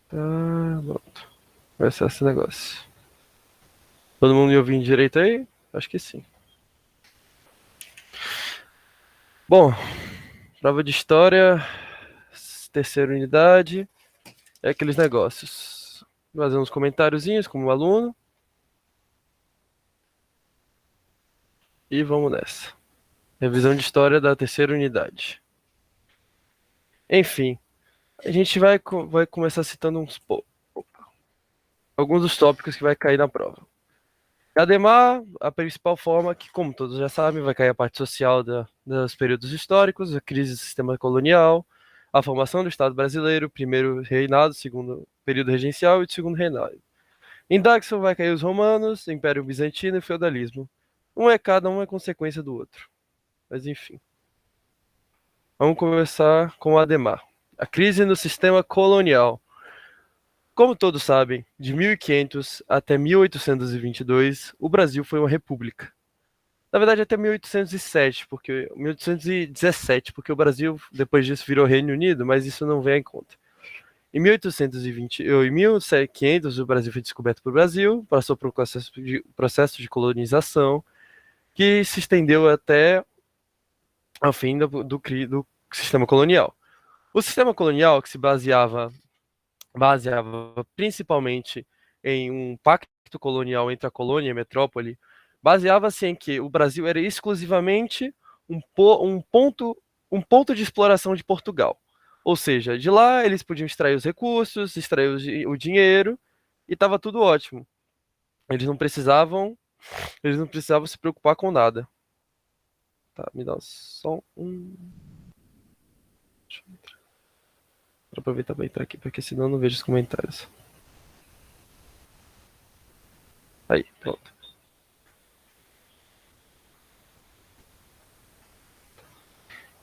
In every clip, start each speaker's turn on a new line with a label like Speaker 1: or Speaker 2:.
Speaker 1: Tá, pronto. Vai ser esse negócio. Todo mundo me ouvindo direito aí? Acho que sim. Bom, prova de história, terceira unidade, é aqueles negócios. Fazer uns comentáriozinhos como aluno e vamos nessa. Revisão de história da terceira unidade. Enfim, a gente vai começar citando alguns dos tópicos que vai cair na prova. Ademar, a principal forma que, como todos já sabem, vai cair a parte social dos períodos históricos, a crise do sistema colonial, a formação do Estado brasileiro, primeiro reinado, segundo período regencial e segundo reinado. Em Daxon vai cair os romanos, Império Bizantino e feudalismo. Cada um é consequência do outro. Mas enfim. Vamos começar com o Ademar. A crise no sistema colonial. Como todos sabem, de 1500 até 1822, o Brasil foi uma república. Na verdade, até 1807, porque 1817, porque o Brasil depois disso virou Reino Unido, mas isso não vem em conta. Em 1820, em 1500, o Brasil foi descoberto pelo Brasil, passou por um processo de colonização que se estendeu até ao fim do sistema colonial. O sistema colonial, que se baseava principalmente em um pacto colonial entre a colônia e a metrópole, baseava-se em que o Brasil era exclusivamente um ponto de exploração de Portugal. Ou seja, de lá eles podiam extrair os recursos, extrair o dinheiro e estava tudo ótimo. Eles não precisavam, eles não precisavam se preocupar com nada. Tá, me dá só um. Deixa eu aproveitar para entrar aqui, porque senão eu não vejo os comentários. Aí, pronto.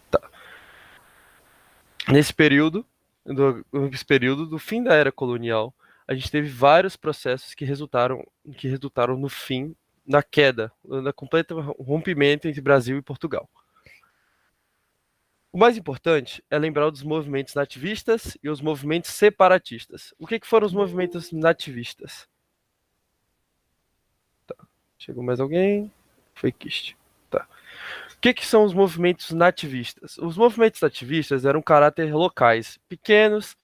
Speaker 1: Tá. Nesse período do fim da era colonial, a gente teve vários processos que resultaram no fim, na queda, no completo rompimento entre Brasil e Portugal. O mais importante é lembrar dos movimentos nativistas e os movimentos separatistas. O que foram os movimentos nativistas? Tá. Chegou mais alguém? Foi Kist. Tá. O que são os movimentos nativistas? Os movimentos nativistas eram caráter locais, pequenos,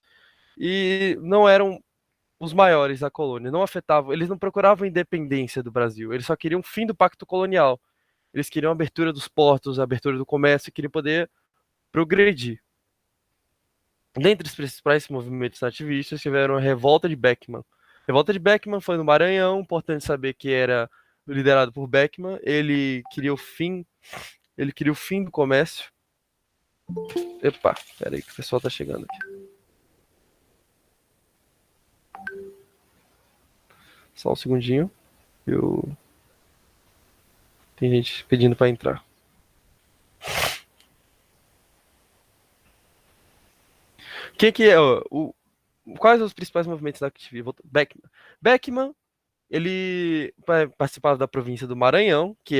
Speaker 1: e não eram os maiores da colônia, não afetavam, eles não procuravam a independência do Brasil, eles só queriam o fim do pacto colonial. Eles queriam a abertura dos portos, a abertura do comércio, queriam poder progredir. Dentre os principais movimentos nativistas tiveram a Revolta de Beckman. A Revolta de Beckman foi no Maranhão, importante saber que era liderado por Beckman. Ele queria o fim do comércio. Epa, peraí que o pessoal tá chegando aqui. Só um segundinho. Eu Tem gente pedindo para entrar. Quem que é quais os principais movimentos da ativismo? Beckman, ele participava da província do Maranhão, que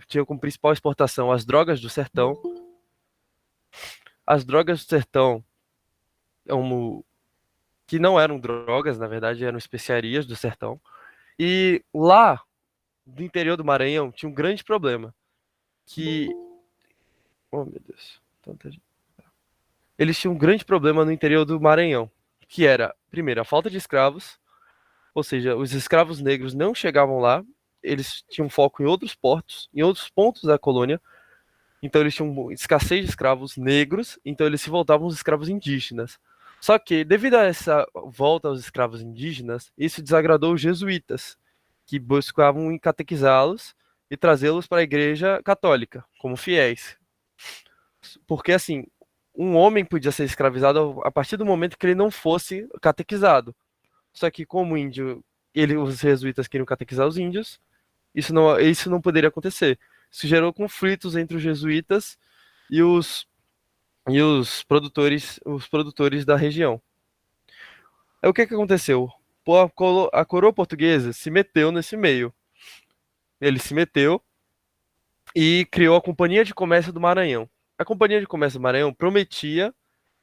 Speaker 1: tinha como principal exportação as drogas do sertão. As drogas do sertão, que não eram drogas, na verdade, eram especiarias do sertão. E lá, do interior do Maranhão, tinha um grande problema, que... Oh, meu Deus. Tanta gente. Eles tinham um grande problema no interior do Maranhão, que era, primeiro, a falta de escravos, ou seja, os escravos negros não chegavam lá, eles tinham foco em outros portos, em outros pontos da colônia, então eles tinham escassez de escravos negros, então eles se voltavam aos escravos indígenas. Só que, devido a essa volta aos escravos indígenas, isso desagradou os jesuítas, que buscavam catequizá-los e trazê-los para a igreja católica, como fiéis. Porque, assim, um homem podia ser escravizado a partir do momento que ele não fosse catequizado. Só que como índio, os jesuítas queriam catequizar os índios, isso não poderia acontecer. Isso gerou conflitos entre os jesuítas e os produtores da região. Aí o que aconteceu? Pô, a coroa portuguesa se meteu nesse meio. Ele se meteu e criou a Companhia de Comércio do Maranhão. A Companhia de Comércio do Maranhão prometia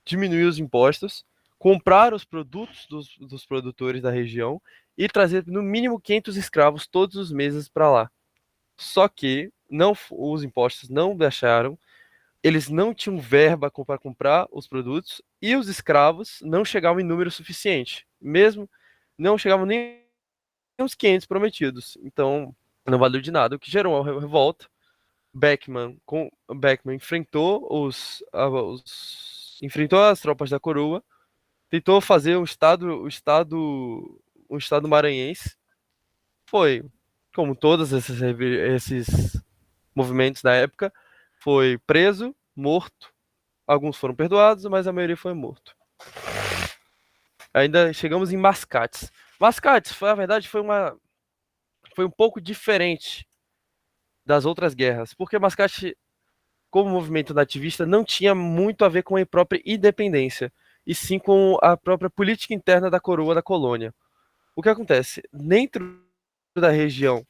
Speaker 1: diminuir os impostos comprar os produtos dos produtores da região e trazer no mínimo 500 escravos todos os meses para lá. Só que não, os impostos não deixaram, eles não tinham verba para comprar os produtos e os escravos não chegavam em número suficiente, mesmo não chegavam nem uns 500 prometidos. Então, não valeu de nada, o que gerou uma revolta. Beckman enfrentou enfrentou as tropas da coroa, tentou fazer um estado maranhense. Foi, como todos esses movimentos da época, foi preso, morto. Alguns foram perdoados, mas a maioria foi morto. Ainda chegamos em Mascates. Mascates, na verdade, foi um pouco diferente das outras guerras, porque Mascate, como movimento nativista, não tinha muito a ver com a própria independência, e sim com a própria política interna da coroa da colônia. O que acontece? Dentro da região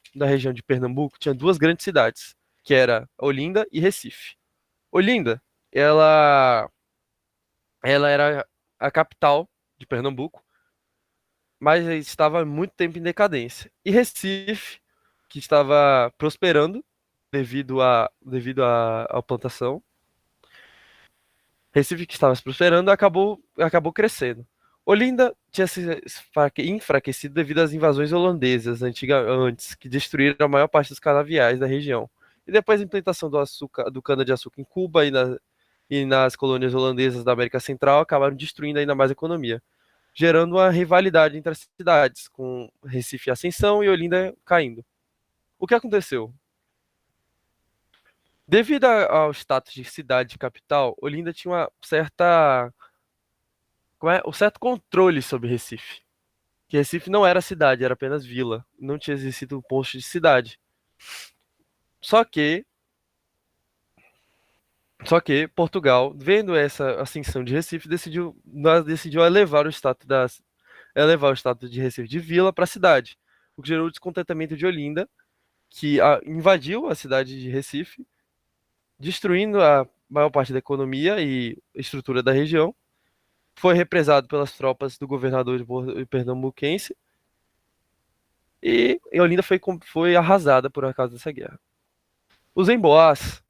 Speaker 1: de Pernambuco, tinha duas grandes cidades, que era Olinda e Recife. Olinda, ela, ela era a capital de Pernambuco, mas estava há muito tempo em decadência. E Recife, que estava prosperando devido à plantação, Recife, que estava prosperando, acabou crescendo. Olinda tinha se enfraquecido devido às invasões holandesas antes, que destruíram a maior parte dos canaviais da região. E depois a implantação do cana-de-açúcar em Cuba e nas colônias holandesas da América Central acabaram destruindo ainda mais a economia, gerando uma rivalidade entre as cidades, com Recife em ascensão e Olinda caindo. O que aconteceu? Devido ao status de cidade capital, Olinda tinha uma certa, um certo controle sobre Recife. Que Recife não era cidade, era apenas vila. Não tinha existido um posto de cidade. Só que, só que Portugal, vendo essa ascensão de Recife, decidiu elevar o status de Recife de vila para cidade, o que gerou o descontentamento de Olinda, que invadiu a cidade de Recife, destruindo a maior parte da economia e estrutura da região. Foi represado pelas tropas do governador pernambuquense e Olinda foi arrasada por causa dessa guerra. Os emboás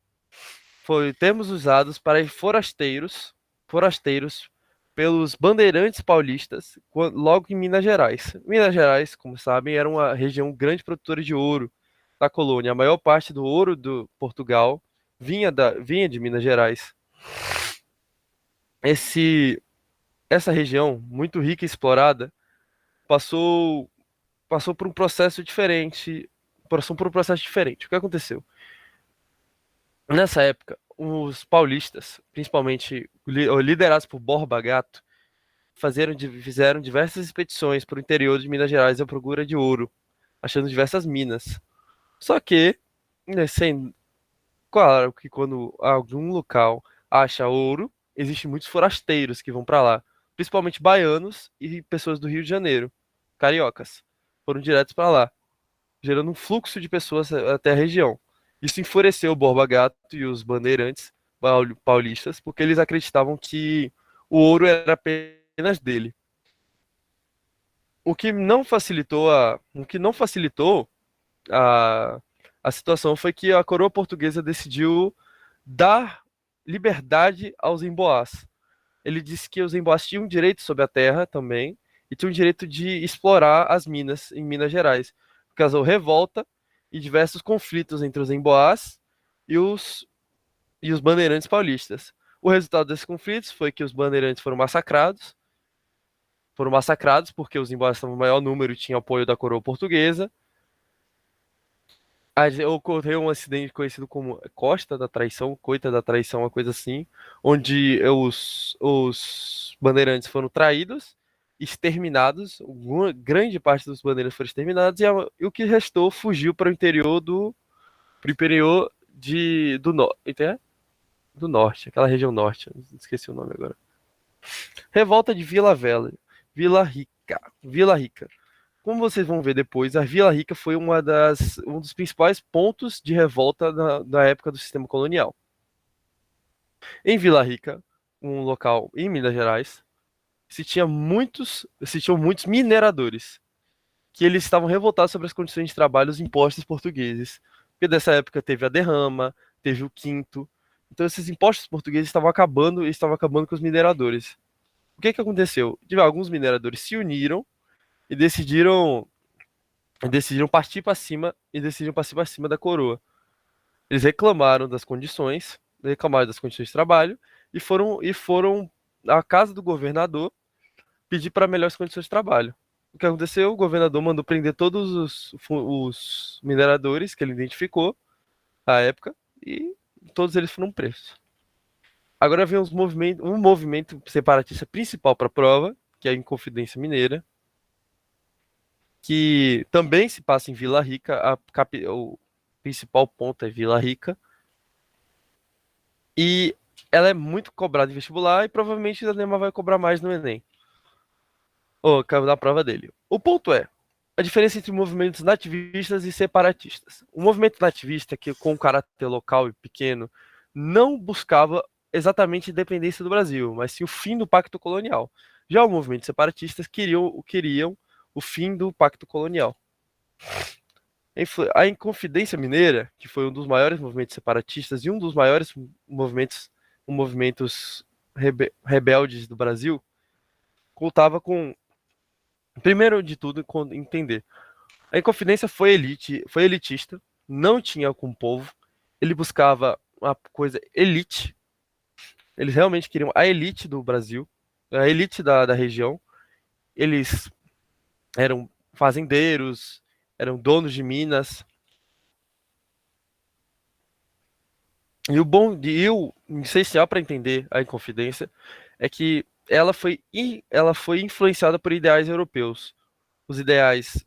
Speaker 1: foram termos usados para forasteiros pelos bandeirantes paulistas logo em Minas Gerais. Minas Gerais, como sabem, era uma região grande produtora de ouro da colônia. A maior parte do ouro do Portugal vinha de Minas Gerais. Essa região, muito rica e explorada, passou passou por um processo diferente. Passou por um processo diferente. O que aconteceu? Nessa época, os paulistas, principalmente liderados por Borba Gato, fizeram diversas expedições para o interior de Minas Gerais à procura de ouro, achando diversas minas. Só que, né, claro que quando algum local acha ouro, existem muitos forasteiros que vão para lá, principalmente baianos e pessoas do Rio de Janeiro, cariocas, foram diretos para lá, gerando um fluxo de pessoas até a região. Isso enfureceu o Borba Gato e os bandeirantes paulistas, porque eles acreditavam que o ouro era apenas dele. O que não facilitou a, a situação foi que a coroa portuguesa decidiu dar liberdade aos emboás. Ele disse que os emboás tinham direito sobre a terra também e tinham direito de explorar as minas em Minas Gerais. Causou revolta e diversos conflitos entre os emboás e os bandeirantes paulistas. O resultado desses conflitos foi que os bandeirantes foram massacrados porque os emboás estavam em maior número e tinham apoio da coroa portuguesa. Ocorreu um acidente conhecido como Costa da Traição, Coita da Traição, uma coisa assim, onde os bandeirantes foram traídos, exterminados, grande parte dos bandeirantes foram exterminados, e o que restou fugiu para o interior do norte, aquela região norte, esqueci o nome agora. Revolta de Vila Rica. Como vocês vão ver depois, a Vila Rica foi um dos principais pontos de revolta da época do sistema colonial. Em Vila Rica, um local em Minas Gerais, se tinham muitos mineradores, que eles estavam revoltados sobre as condições de trabalho e os impostos portugueses. Porque dessa época teve a derrama, teve o quinto. Então esses impostos portugueses estavam acabando com os mineradores. O que que aconteceu? Alguns mineradores se uniram e decidiram partir para cima e decidiram partir para cima da coroa. Eles reclamaram das condições de trabalho e foram à casa do governador pedir para melhores condições de trabalho. O que aconteceu? O governador mandou prender todos os mineradores que ele identificou à época e todos eles foram presos. Agora vem um movimento separatista principal para a prova, que é a Inconfidência Mineira, que também se passa em Vila Rica. O principal ponto é Vila Rica. E ela é muito cobrada em vestibular e provavelmente a Nema vai cobrar mais no Enem. Ou na prova dele. O ponto é a diferença entre movimentos nativistas e separatistas. O movimento nativista, que com um caráter local e pequeno, não buscava exatamente a independência do Brasil, mas sim o fim do pacto colonial. Já o movimento separatistas queriam o fim do pacto colonial. A Inconfidência Mineira, que foi um dos maiores movimentos separatistas e um dos maiores movimentos rebeldes do Brasil, contava com, primeiro de tudo, entender. A Inconfidência foi elitista, não tinha com o povo, ele buscava uma coisa elite, eles realmente queriam a elite do Brasil, a elite da região, eles eram fazendeiros, eram donos de minas. E o essencial para entender a Inconfidência é que ela foi influenciada por ideais europeus, os ideais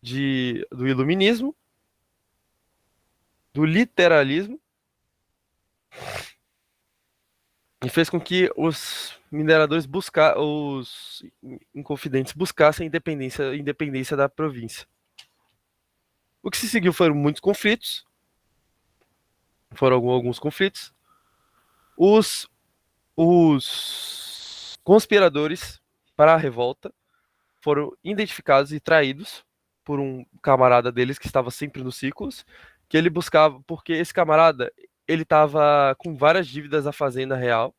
Speaker 1: do iluminismo, do literalismo, e fez com que os inconfidentes buscassem independência da província. O que se seguiu foram alguns conflitos. Os conspiradores para a revolta foram identificados e traídos por um camarada deles que estava sempre nos círculos, que ele buscava, porque esse camarada, ele estava com várias dívidas à Fazenda Real.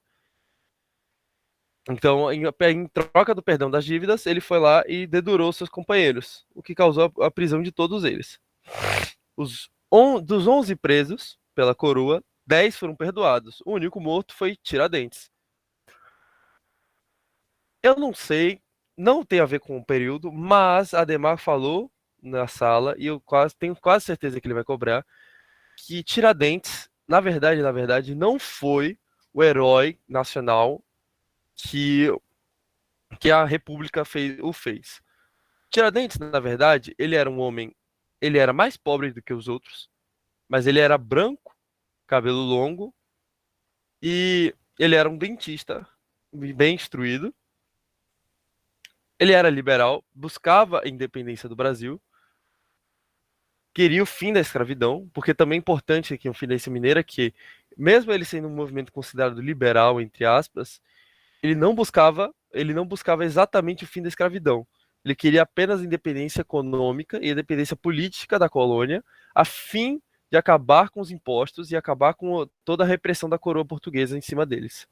Speaker 1: Então, em troca do perdão das dívidas, ele foi lá e dedurou seus companheiros, o que causou a prisão de todos eles. Dos 11 presos pela coroa, 10 foram perdoados. O único morto foi Tiradentes. Eu não sei, não tem a ver com o período, mas Adhemar falou na sala, e eu tenho quase certeza que ele vai cobrar, que Tiradentes, na verdade, não foi o herói nacional que a República fez. Tiradentes, na verdade, ele era um homem, ele era mais pobre do que os outros, mas ele era branco, cabelo longo, e ele era um dentista bem instruído. Ele era liberal, buscava a independência do Brasil, queria o fim da escravidão, porque também é importante aqui o Inconfidência Mineira que, mesmo ele sendo um movimento considerado liberal, entre aspas, ele não buscava exatamente o fim da escravidão. Ele queria apenas a independência econômica e a independência política da colônia, a fim de acabar com os impostos e acabar com toda a repressão da coroa portuguesa em cima deles.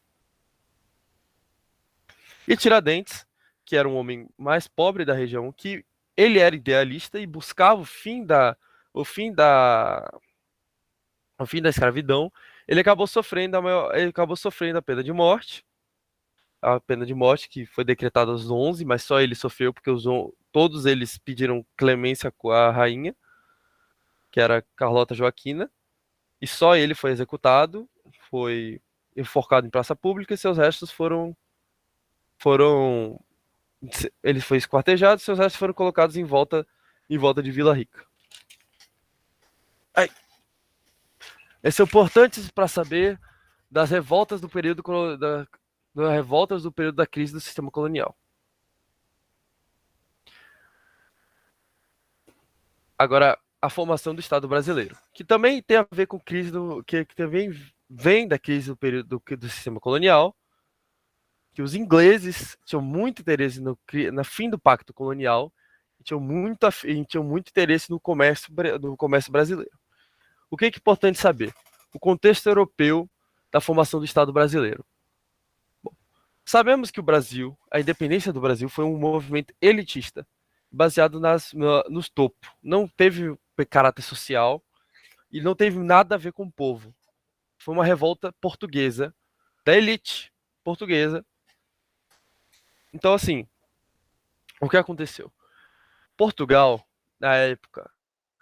Speaker 1: E Tiradentes, que era um homem mais pobre da região, que ele era idealista e buscava o fim da escravidão, ele acabou sofrendo a pena de morte que foi decretada aos 11, mas só ele sofreu porque todos eles pediram clemência à rainha, que era Carlota Joaquina, e só ele foi executado, foi enforcado em praça pública e seus restos foram ele foi esquartejado e seus restos foram colocados em volta de Vila Rica. Aí, esse é importante para saber das revoltas do período da crise do sistema colonial. Agora, a formação do Estado brasileiro, que também tem a ver com crise que também vem da crise do período do sistema colonial, que os ingleses tinham muito interesse no fim do Pacto Colonial e tinham muito interesse no comércio brasileiro. O que é importante saber? O contexto europeu da formação do Estado brasileiro. Bom, sabemos que o Brasil, a independência do Brasil, foi um movimento elitista, baseado nos topos. Não teve caráter social e não teve nada a ver com o povo. Foi uma revolta portuguesa, da elite portuguesa. Então, assim, o que aconteceu? Portugal, na época,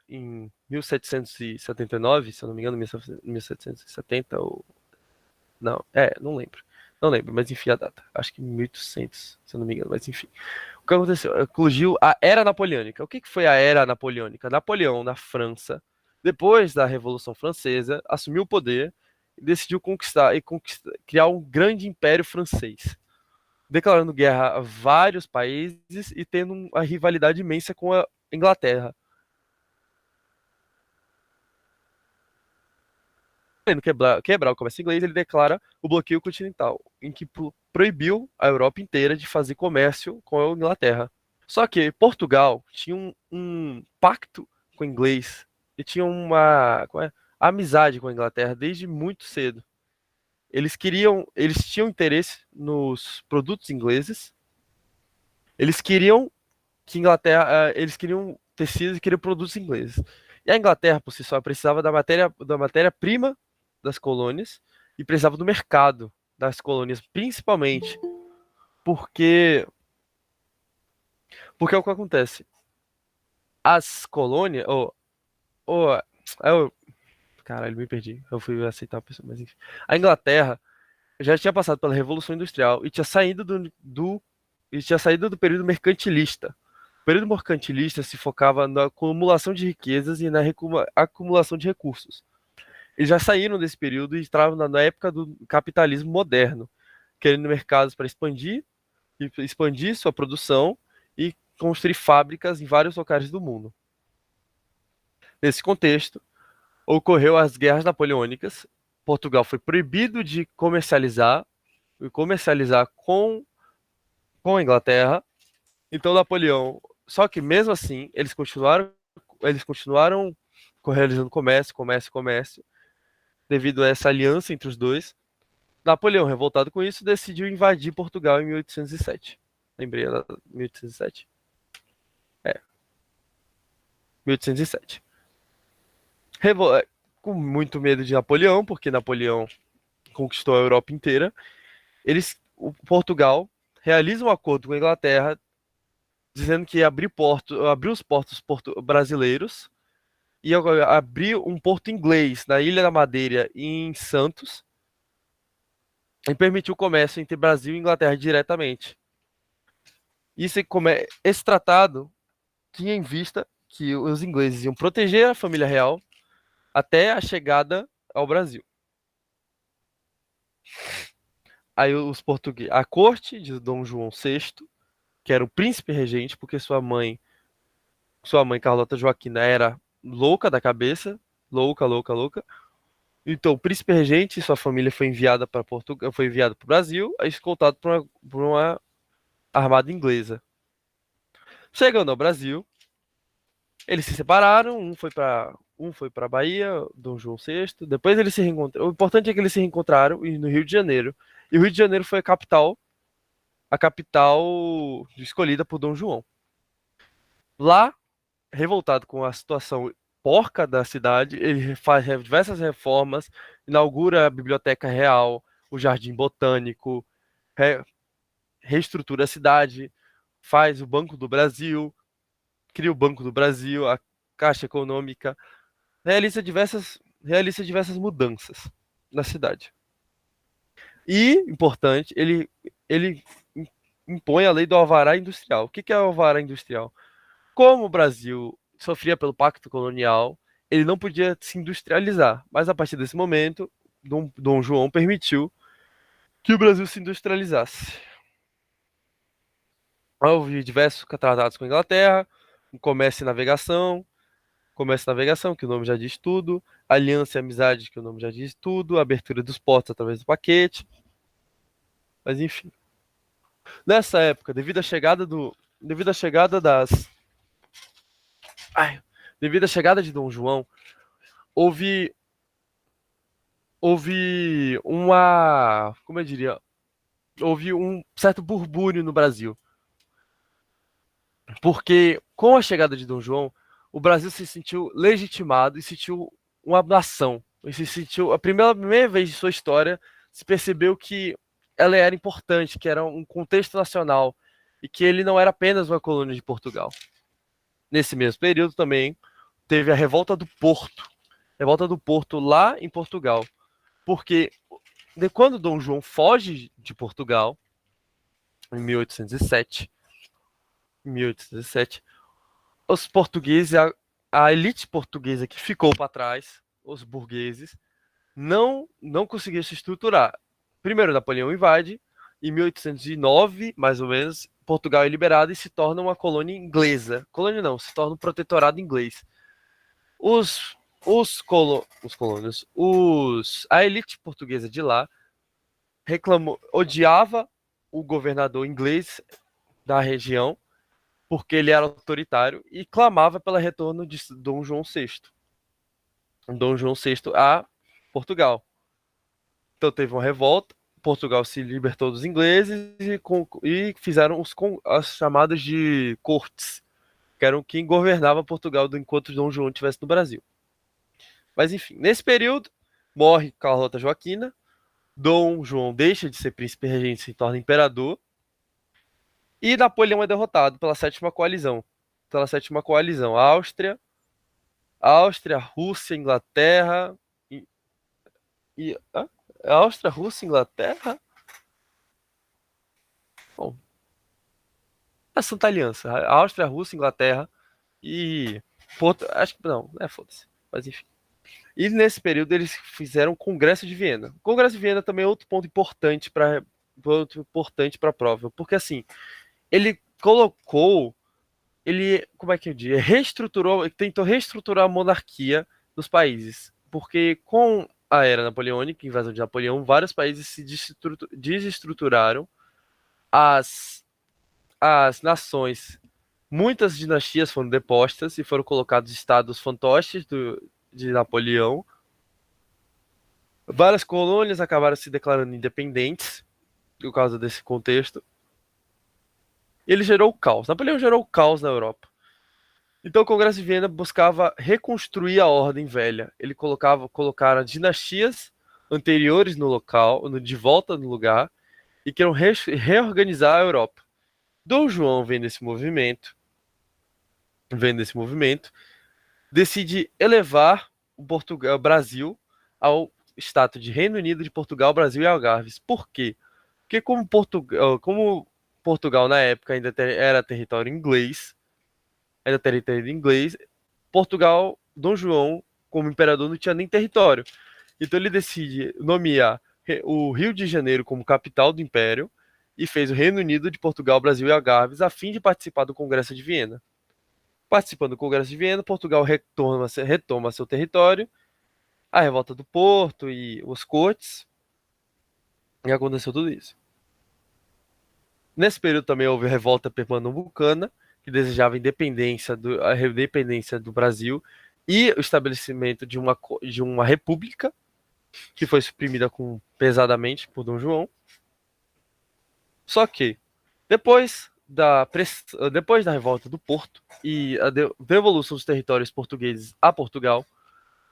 Speaker 1: em 1779, se eu não me engano, 1770 ou... Não, não lembro. Não lembro, mas enfim a data. Acho que 1800, se eu não me engano, mas enfim. O que aconteceu? Eclodiu a Era Napoleônica. O que foi a Era Napoleônica? Napoleão, na França, depois da Revolução Francesa, assumiu o poder e decidiu criar um grande império francês, declarando guerra a vários países e tendo uma rivalidade imensa com a Inglaterra. Querendo quebrar o comércio inglês, ele declara o bloqueio continental, em que proibiu a Europa inteira de fazer comércio com a Inglaterra. Só que Portugal tinha um pacto com o inglês e tinha uma amizade com a Inglaterra desde muito cedo. Eles tinham interesse nos produtos ingleses. Eles queriam que eles queriam tecidos e queriam produtos ingleses. E a Inglaterra, por si só, precisava da matéria-prima das colônias e precisava do mercado das colônias, principalmente porque é o que acontece. As colônias, eu, caralho, me perdi. Eu fui aceitar a pessoa, mas enfim. A Inglaterra já tinha passado pela Revolução Industrial e tinha saído do período mercantilista. O período mercantilista se focava na acumulação de riquezas e na acumulação de recursos. Eles já saíram desse período e estavam na época do capitalismo moderno, querendo mercados para expandir sua produção e construir fábricas em vários locais do mundo. Nesse contexto, ocorreu as guerras napoleônicas. Portugal foi proibido de comercializar com a Inglaterra. Então Napoleão, só que mesmo assim, eles continuaram realizando comércio, devido a essa aliança entre os dois. Napoleão, revoltado com isso, decidiu invadir Portugal em 1807. Lembrei, 1807? É, 1807. Com muito medo de Napoleão, porque Napoleão conquistou a Europa inteira, o Portugal realiza um acordo com a Inglaterra dizendo que ia abrir os portos brasileiros e abrir um porto inglês na Ilha da Madeira e em Santos e permitiu o comércio entre Brasil e Inglaterra diretamente. Esse tratado tinha em vista que os ingleses iam proteger a família real até a chegada ao Brasil. Aí os portugueses, a corte de Dom João VI, que era o príncipe regente, porque sua mãe Carlota Joaquina era louca da cabeça, louca. Então, o príncipe regente e sua família foi enviada para Portugal, foi enviado para o Brasil, escoltado por uma armada inglesa. Chegando ao Brasil, eles se separaram, um foi para Bahia, Dom João VI, depois eles se reencontraram. O importante é que eles se reencontraram no Rio de Janeiro. E o Rio de Janeiro foi a capital escolhida por Dom João. Lá, revoltado com a situação porca da cidade, ele faz diversas reformas, inaugura a Biblioteca Real, o Jardim Botânico, reestrutura a cidade, faz o Banco do Brasil, cria o Banco do Brasil, a Caixa Econômica, realiza diversas mudanças na cidade. E, importante, ele impõe a lei do alvará industrial. O que é o alvará industrial? Como o Brasil sofria pelo Pacto Colonial, ele não podia se industrializar. Mas a partir desse momento, Dom João permitiu que o Brasil se industrializasse. Houve diversos tratados com a Inglaterra, comércio e navegação, que o nome já diz tudo, aliança e amizade, que o nome já diz tudo, abertura dos portos através do paquete, mas enfim. Nessa época, devido à chegada das, ai, devido à chegada de Dom João, houve como eu diria, houve um certo burbúrio no Brasil, porque com a chegada de Dom João, o Brasil se sentiu legitimado e sentiu uma nação. E se sentiu a primeira vez de sua história se percebeu que ela era importante, que era um contexto nacional e que ele não era apenas uma colônia de Portugal. Nesse mesmo período também teve a Revolta do Porto lá em Portugal, porque quando Dom João foge de Portugal em 1807, os portugueses, a elite portuguesa que ficou para trás, os burgueses, não conseguiram se estruturar. Primeiro, Napoleão invade, em 1809, mais ou menos, Portugal é liberado e se torna uma colônia inglesa. Colônia não, se torna um protetorado inglês. Os colônios, a elite portuguesa de lá odiava o governador inglês da região porque ele era autoritário e clamava pelo retorno de Dom João VI. Dom João VI a Portugal. Então teve uma revolta, Portugal se libertou dos ingleses e fizeram as chamadas de cortes, que eram quem governava Portugal enquanto Dom João estivesse no Brasil. Mas enfim, nesse período, morre Carlota Joaquina, Dom João deixa de ser príncipe regente e se torna imperador, e Napoleão é derrotado pela sétima coalizão. Áustria, Rússia, Inglaterra e Áustria, Rússia, Inglaterra. Bom, a Santa Aliança, a Áustria, Rússia, Inglaterra e acho que não, foda-se. Mas enfim. E nesse período eles fizeram o Congresso de Viena. O Congresso de Viena também é outro ponto importante para a prova, porque assim, ele colocou, como é que eu digo, tentou reestruturar a monarquia dos países, porque com a era napoleônica, invasão de Napoleão, vários países se desestruturaram, as nações, muitas dinastias foram depostas e foram colocados estados fantoches de Napoleão. Várias colônias acabaram se declarando independentes por causa desse contexto. Ele gerou o caos. Napoleão gerou o caos na Europa. Então o Congresso de Viena buscava reconstruir a ordem velha. Ele colocaram dinastias anteriores no local, de volta no lugar, e queriam reorganizar a Europa. Dom João, vendo esse movimento, decide elevar o Brasil ao status de Reino Unido de Portugal, Brasil e Algarves. Por quê? Porque como Portugal na época ainda era território inglês, Portugal, Dom João, como imperador, não tinha nem território. Então ele decide nomear o Rio de Janeiro como capital do império e fez o Reino Unido de Portugal, Brasil e Algarves a fim de participar do Congresso de Viena. Participando do Congresso de Viena, Portugal retoma seu território, a revolta do Porto e os cortes, e aconteceu tudo isso. Nesse período também houve a revolta pernambucana, que desejava a independência do Brasil e o estabelecimento de uma república, que foi suprimida pesadamente por Dom João. Só que, depois da revolta do Porto e a devolução dos territórios portugueses a Portugal,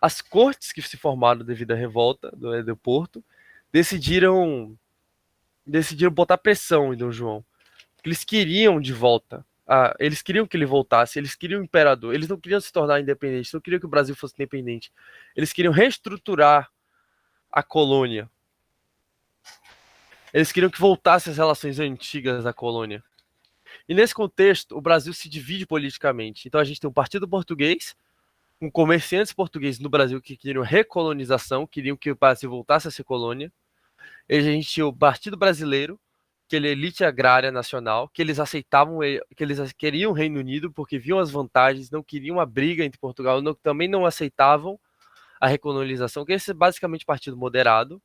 Speaker 1: as cortes que se formaram devido à revolta do Porto decidiram botar pressão em Dom João. Eles queriam de volta. Eles queriam que ele voltasse, eles queriam o imperador, eles não queriam se tornar independente, não queriam que o Brasil fosse independente. Eles queriam reestruturar a colônia. Eles queriam que voltasse as relações antigas da colônia. E nesse contexto, o Brasil se divide politicamente. Então a gente tem um partido português, com comerciantes portugueses no Brasil que queriam recolonização, queriam que o Brasil voltasse a ser colônia. E a gente tinha o Partido Brasileiro, que ele é elite agrária nacional, que eles aceitavam, que eles queriam o Reino Unido porque viam as vantagens, não queriam a briga entre Portugal, também não aceitavam a recolonização, que esse é basicamente partido moderado,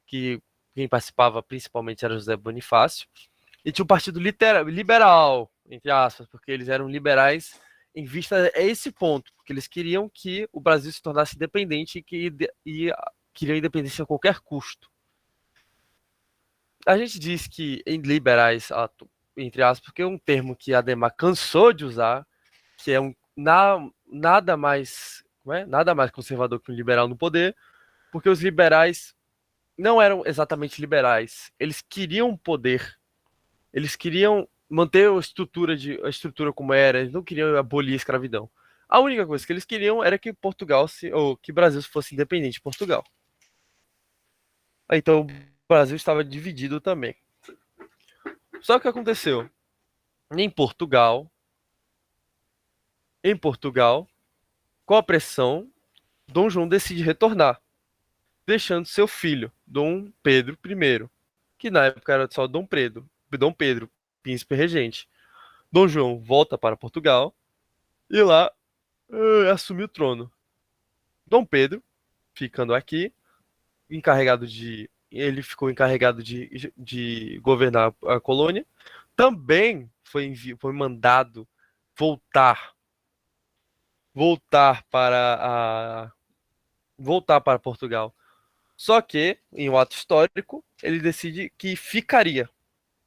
Speaker 1: que quem participava principalmente era José Bonifácio. E tinha um partido liberal, entre aspas, porque eles eram liberais em vista a esse ponto, porque eles queriam que o Brasil se tornasse independente e queriam independência a qualquer custo. A gente diz que em liberais, entre aspas, porque é um termo que a Ademar cansou de usar, que é nada mais, nada mais conservador que um liberal no poder, porque os liberais não eram exatamente liberais, eles queriam poder, eles queriam manter a estrutura como era, eles não queriam abolir a escravidão. A única coisa que eles queriam era que ou que o Brasil fosse independente de Portugal. Então o Brasil estava dividido também. Só que o que aconteceu? Em Portugal, em Portugal, com a pressão, Dom João decide retornar, deixando seu filho, Dom Pedro I, que na época era só Dom Pedro, príncipe regente. Dom João volta para Portugal e lá assume o trono. Dom Pedro, ficando aqui, ele ficou encarregado de governar a colônia, também foi mandado voltar voltar para voltar para Portugal. Só que, em um ato histórico, ele decide que ficaria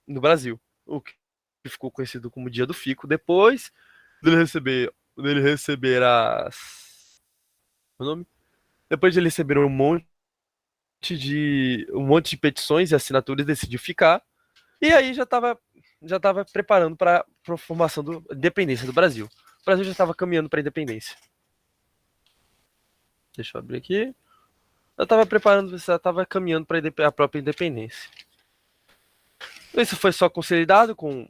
Speaker 1: no Brasil, o que ficou conhecido como Dia do Fico. Depois dele receber o nome? Depois de ele receber um monte de petições e assinaturas, decidiu ficar. E aí já estava preparando para a formação da independência do Brasil. O Brasil já estava caminhando para a independência. Deixa eu abrir aqui. Já estava caminhando para a própria independência. Isso foi só consolidado com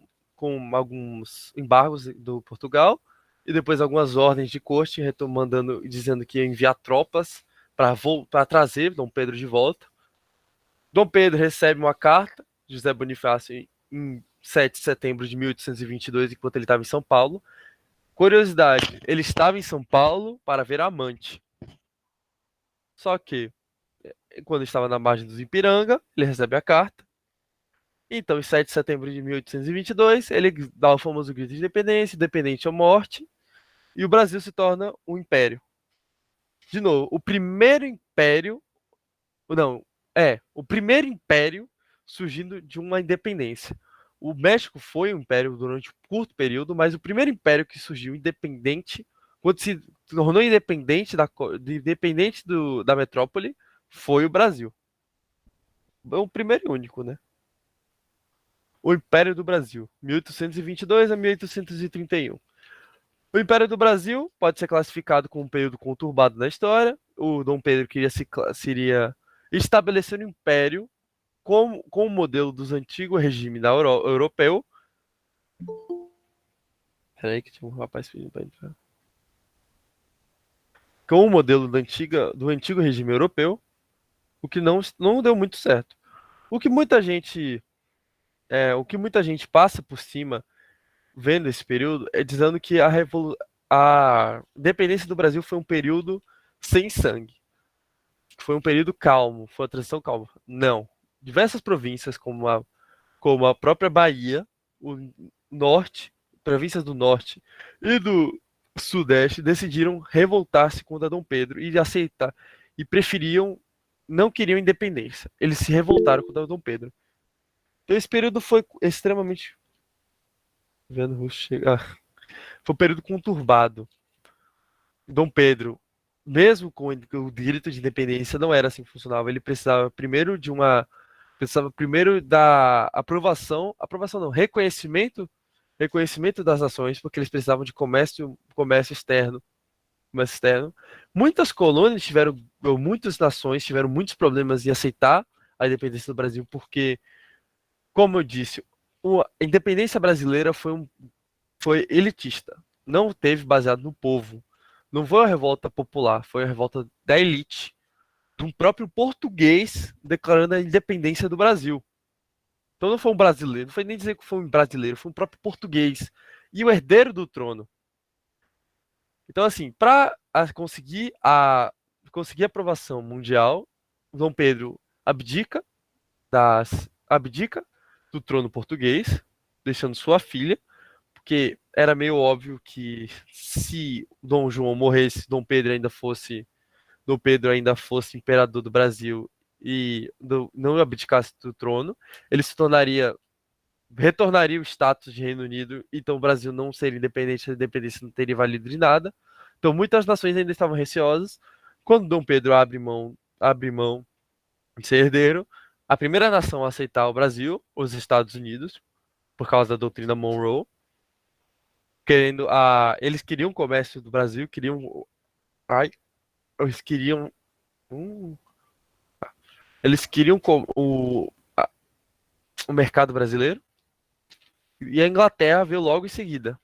Speaker 1: alguns embargos do Portugal e depois algumas ordens de corte dizendo que ia enviar tropas para trazer Dom Pedro de volta. Dom Pedro recebe uma carta de José Bonifácio em 7 de setembro de 1822, enquanto ele estava em São Paulo. Curiosidade, ele estava em São Paulo para ver a amante. Só que, quando estava na margem dos Ipiranga, ele recebe a carta. Então, em 7 de setembro de 1822, ele dá o famoso grito de independência, independente ou morte, e o Brasil se torna um império. De novo, o primeiro império surgindo de uma independência. O México foi um império durante um curto período, mas o primeiro império que surgiu independente, quando se tornou independente da metrópole, foi o Brasil. É o primeiro e único, né? O Império do Brasil, 1822 a 1831. O Império do Brasil pode ser classificado como um período conturbado na história. O Dom Pedro queria estabelecer um império com o modelo dos antigos regimes europeu. Peraí que tinha um rapaz pedindo para entrar. Com o modelo do antigo regime europeu, o que não deu muito certo. O que muita gente passa por cima vendo esse período é dizendo que a independência do Brasil foi um período sem sangue. Foi um período calmo, foi uma transição calma. Não. Diversas províncias, como a própria Bahia, o norte, províncias do norte e do sudeste decidiram revoltar-se contra Dom Pedro e aceitar e não queriam independência. Eles se revoltaram contra Dom Pedro. Então esse período foi extremamente vendo chegar. Foi um período conturbado. Dom Pedro, mesmo com o direito de independência, não era assim que funcionava. Ele precisava primeiro da aprovação não, reconhecimento das nações, porque eles precisavam de comércio externo, comércio externo. Muitas nações tiveram muitos problemas em aceitar a independência do Brasil, porque, como eu disse, a independência brasileira foi elitista, não teve baseado no povo. Não foi uma revolta popular, foi uma revolta da elite, de um próprio português declarando a independência do Brasil. Então não foi um brasileiro, não foi nem dizer que foi um brasileiro, foi um próprio português e o herdeiro do trono. Então, assim, para conseguir a aprovação mundial, Dom Pedro abdica do trono português, deixando sua filha, porque era meio óbvio que se Dom João morresse, Dom Pedro ainda fosse imperador do Brasil e não abdicasse do trono, ele se tornaria retornaria o status de Reino Unido, então o Brasil não seria independente, a independência não teria valido de nada. Então muitas nações ainda estavam receosas. Quando Dom Pedro abre mão de ser herdeiro, a primeira nação a aceitar o Brasil, os Estados Unidos, por causa da doutrina Monroe, eles queriam o comércio do Brasil, ai, eles queriam, hum, eles queriam o mercado brasileiro, e a Inglaterra veio logo em seguida.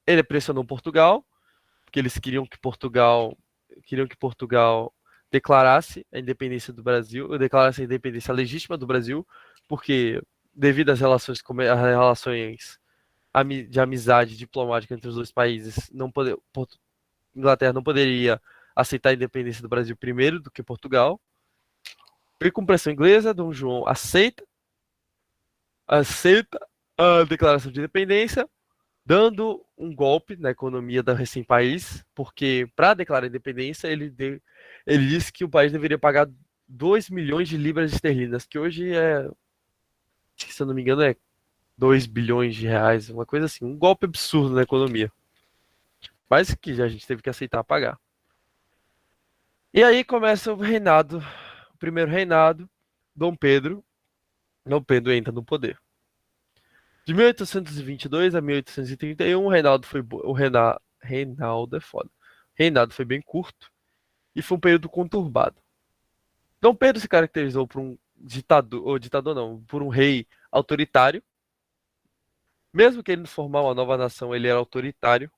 Speaker 1: Ele pressionou Portugal, porque eles queriam que Portugal declarasse a independência do Brasil, declarasse a independência legítima do Brasil, porque devido às relações de amizade diplomática entre os dois países, Inglaterra não poderia aceitar a independência do Brasil primeiro do que Portugal. E com pressão inglesa, Dom João aceita a declaração de independência, dando um golpe na economia do recém-país, porque para declarar a independência, ele disse que o país deveria pagar 2 milhões de libras esterlinas, que hoje se eu não me engano, é 2 bilhões de reais, uma coisa assim, um golpe absurdo na economia. Mas que a gente teve que aceitar pagar. E aí começa o primeiro reinado, Dom Pedro. Dom Pedro entra no poder. De 1822 a 1831, Reinaldo é foda. Reinado foi bem curto e foi um período conturbado. Dom Pedro se caracterizou por um ditador não, por um rei autoritário. Mesmo que ele formar uma nova nação, ele era autoritário.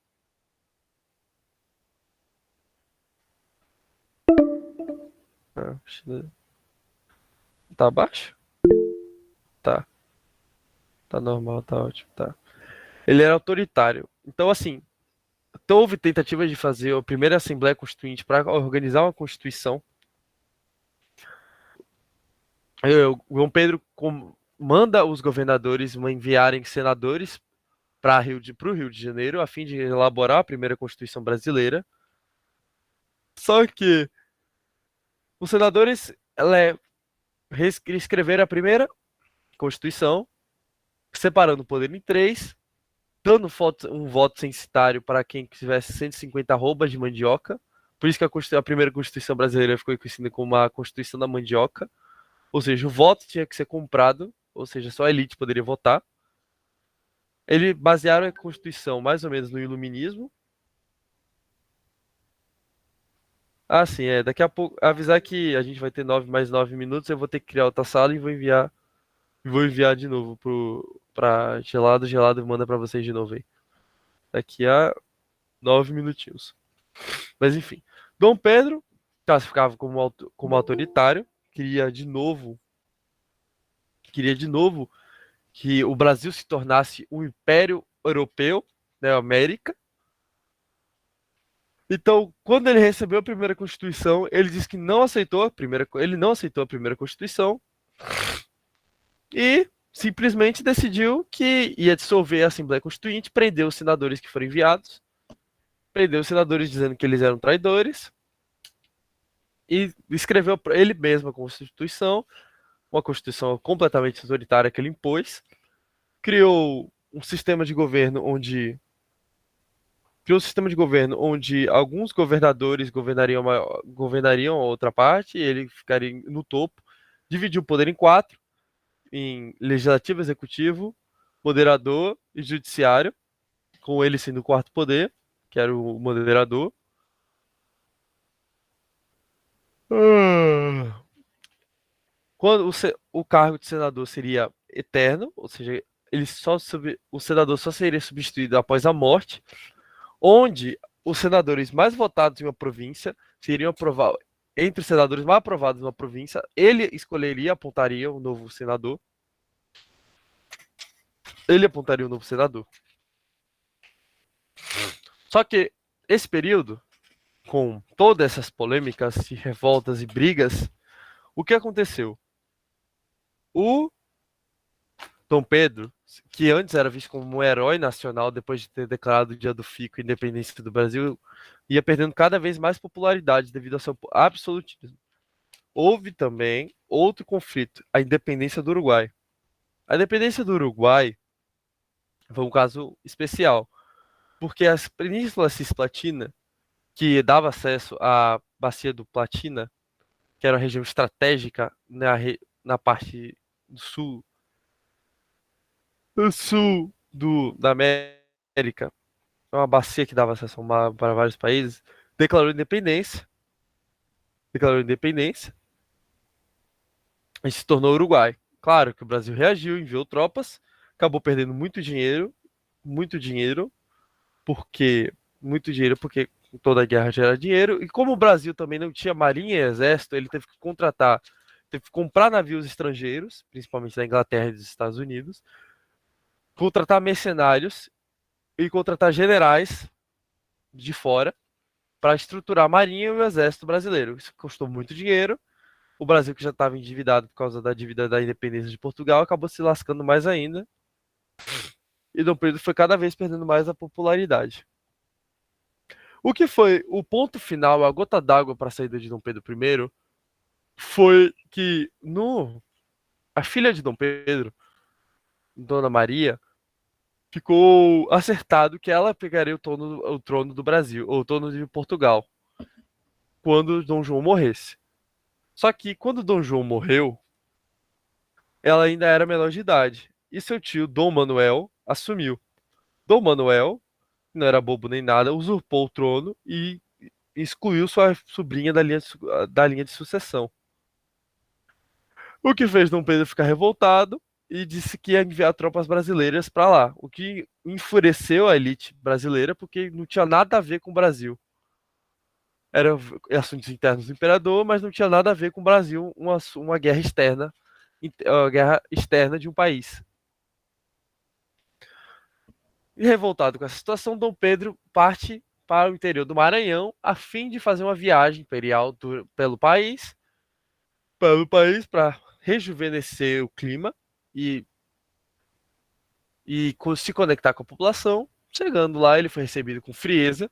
Speaker 1: Ah, tá baixo? Tá. Tá normal, tá ótimo, tá. Ele era autoritário. Então, assim, houve tentativa de fazer a primeira Assembleia Constituinte para organizar uma Constituição. O Dom Pedro manda os governadores enviarem senadores para o Rio de Janeiro a fim de elaborar a primeira Constituição brasileira. Só que os senadores reescreveram a primeira Constituição, separando o poder em três, dando um voto censitário para quem tivesse 150 arrobas de mandioca. Por isso que a primeira Constituição brasileira ficou conhecida como a Constituição da Mandioca. Ou seja, o voto tinha que ser comprado, ou seja, só a elite poderia votar. Eles basearam a Constituição mais ou menos no Iluminismo. Ah, sim, daqui a pouco, avisar que a gente vai ter mais 9 minutos, eu vou ter que criar outra sala e vou enviar de novo pra Gelado manda pra vocês de novo aí. Daqui a 9 minutinhos. Mas enfim, Dom Pedro classificava como autoritário, queria de novo que o Brasil se tornasse um império europeu da América. Então, quando ele recebeu a primeira Constituição, ele disse que ele não aceitou a primeira Constituição e simplesmente decidiu que ia dissolver a Assembleia Constituinte, prendeu os senadores que foram enviados, prendeu os senadores dizendo que eles eram traidores e escreveu ele mesmo a Constituição, uma Constituição completamente autoritária que ele impôs, criou um sistema de governo onde alguns governadores governariam a outra parte, e ele ficaria no topo, dividiu o poder em quatro, em legislativo, executivo, moderador e judiciário, com ele sendo o quarto poder, que era o moderador. Quando o cargo de senador seria eterno, ou seja, o senador só seria substituído após a morte, onde os senadores mais votados em uma província seriam aprovados. Entre os senadores mais aprovados em uma província, ele apontaria o novo senador. Ele apontaria o novo senador. Só que esse período, com todas essas polêmicas, revoltas e brigas, o que aconteceu? O Dom Pedro, que antes era visto como um herói nacional depois de ter declarado o Dia do Fico, a independência do Brasil, ia perdendo cada vez mais popularidade devido ao seu absolutismo. Houve também outro conflito, a independência do Uruguai. A independência do Uruguai foi um caso especial, porque a Península Cisplatina, que dava acesso à Bacia do Platina, que era uma região estratégica na parte do sul, da América, é uma bacia que dava acesso para vários países, declarou independência, declarou independência e se tornou Uruguai. Claro que o Brasil reagiu, enviou tropas, acabou perdendo muito dinheiro, porque porque toda guerra gera dinheiro, e como o Brasil também não tinha marinha e exército, ele teve que contratar, teve que comprar navios estrangeiros, principalmente da Inglaterra e dos Estados Unidos, contratar mercenários e contratar generais de fora para estruturar a marinha e o exército brasileiro. Isso custou muito dinheiro. O Brasil, que já estava endividado por causa da dívida da independência de Portugal, acabou se lascando mais ainda. E Dom Pedro foi cada vez perdendo mais a popularidade. O que foi o ponto final, a gota d'água para a saída de Dom Pedro I, foi que a filha de Dom Pedro, Dona Maria, ficou acertado que ela pegaria o trono do Brasil, ou o trono de Portugal, quando Dom João morresse. Só que quando Dom João morreu, ela ainda era menor de idade. E seu tio, Dom Manuel, assumiu. Dom Manuel, não era bobo nem nada, usurpou o trono e excluiu sua sobrinha da linha de sucessão. O que fez Dom Pedro ficar revoltado e disse que ia enviar tropas brasileiras para lá, o que enfureceu a elite brasileira porque não tinha nada a ver com o Brasil. Era assuntos internos do imperador, mas não tinha nada a ver com o Brasil, uma guerra externa, uma guerra externa de um país. E revoltado com essa situação, Dom Pedro parte para o interior do Maranhão a fim de fazer uma viagem imperial pelo país para rejuvenescer o clima e, se conectar com a população. Chegando lá, ele foi recebido com frieza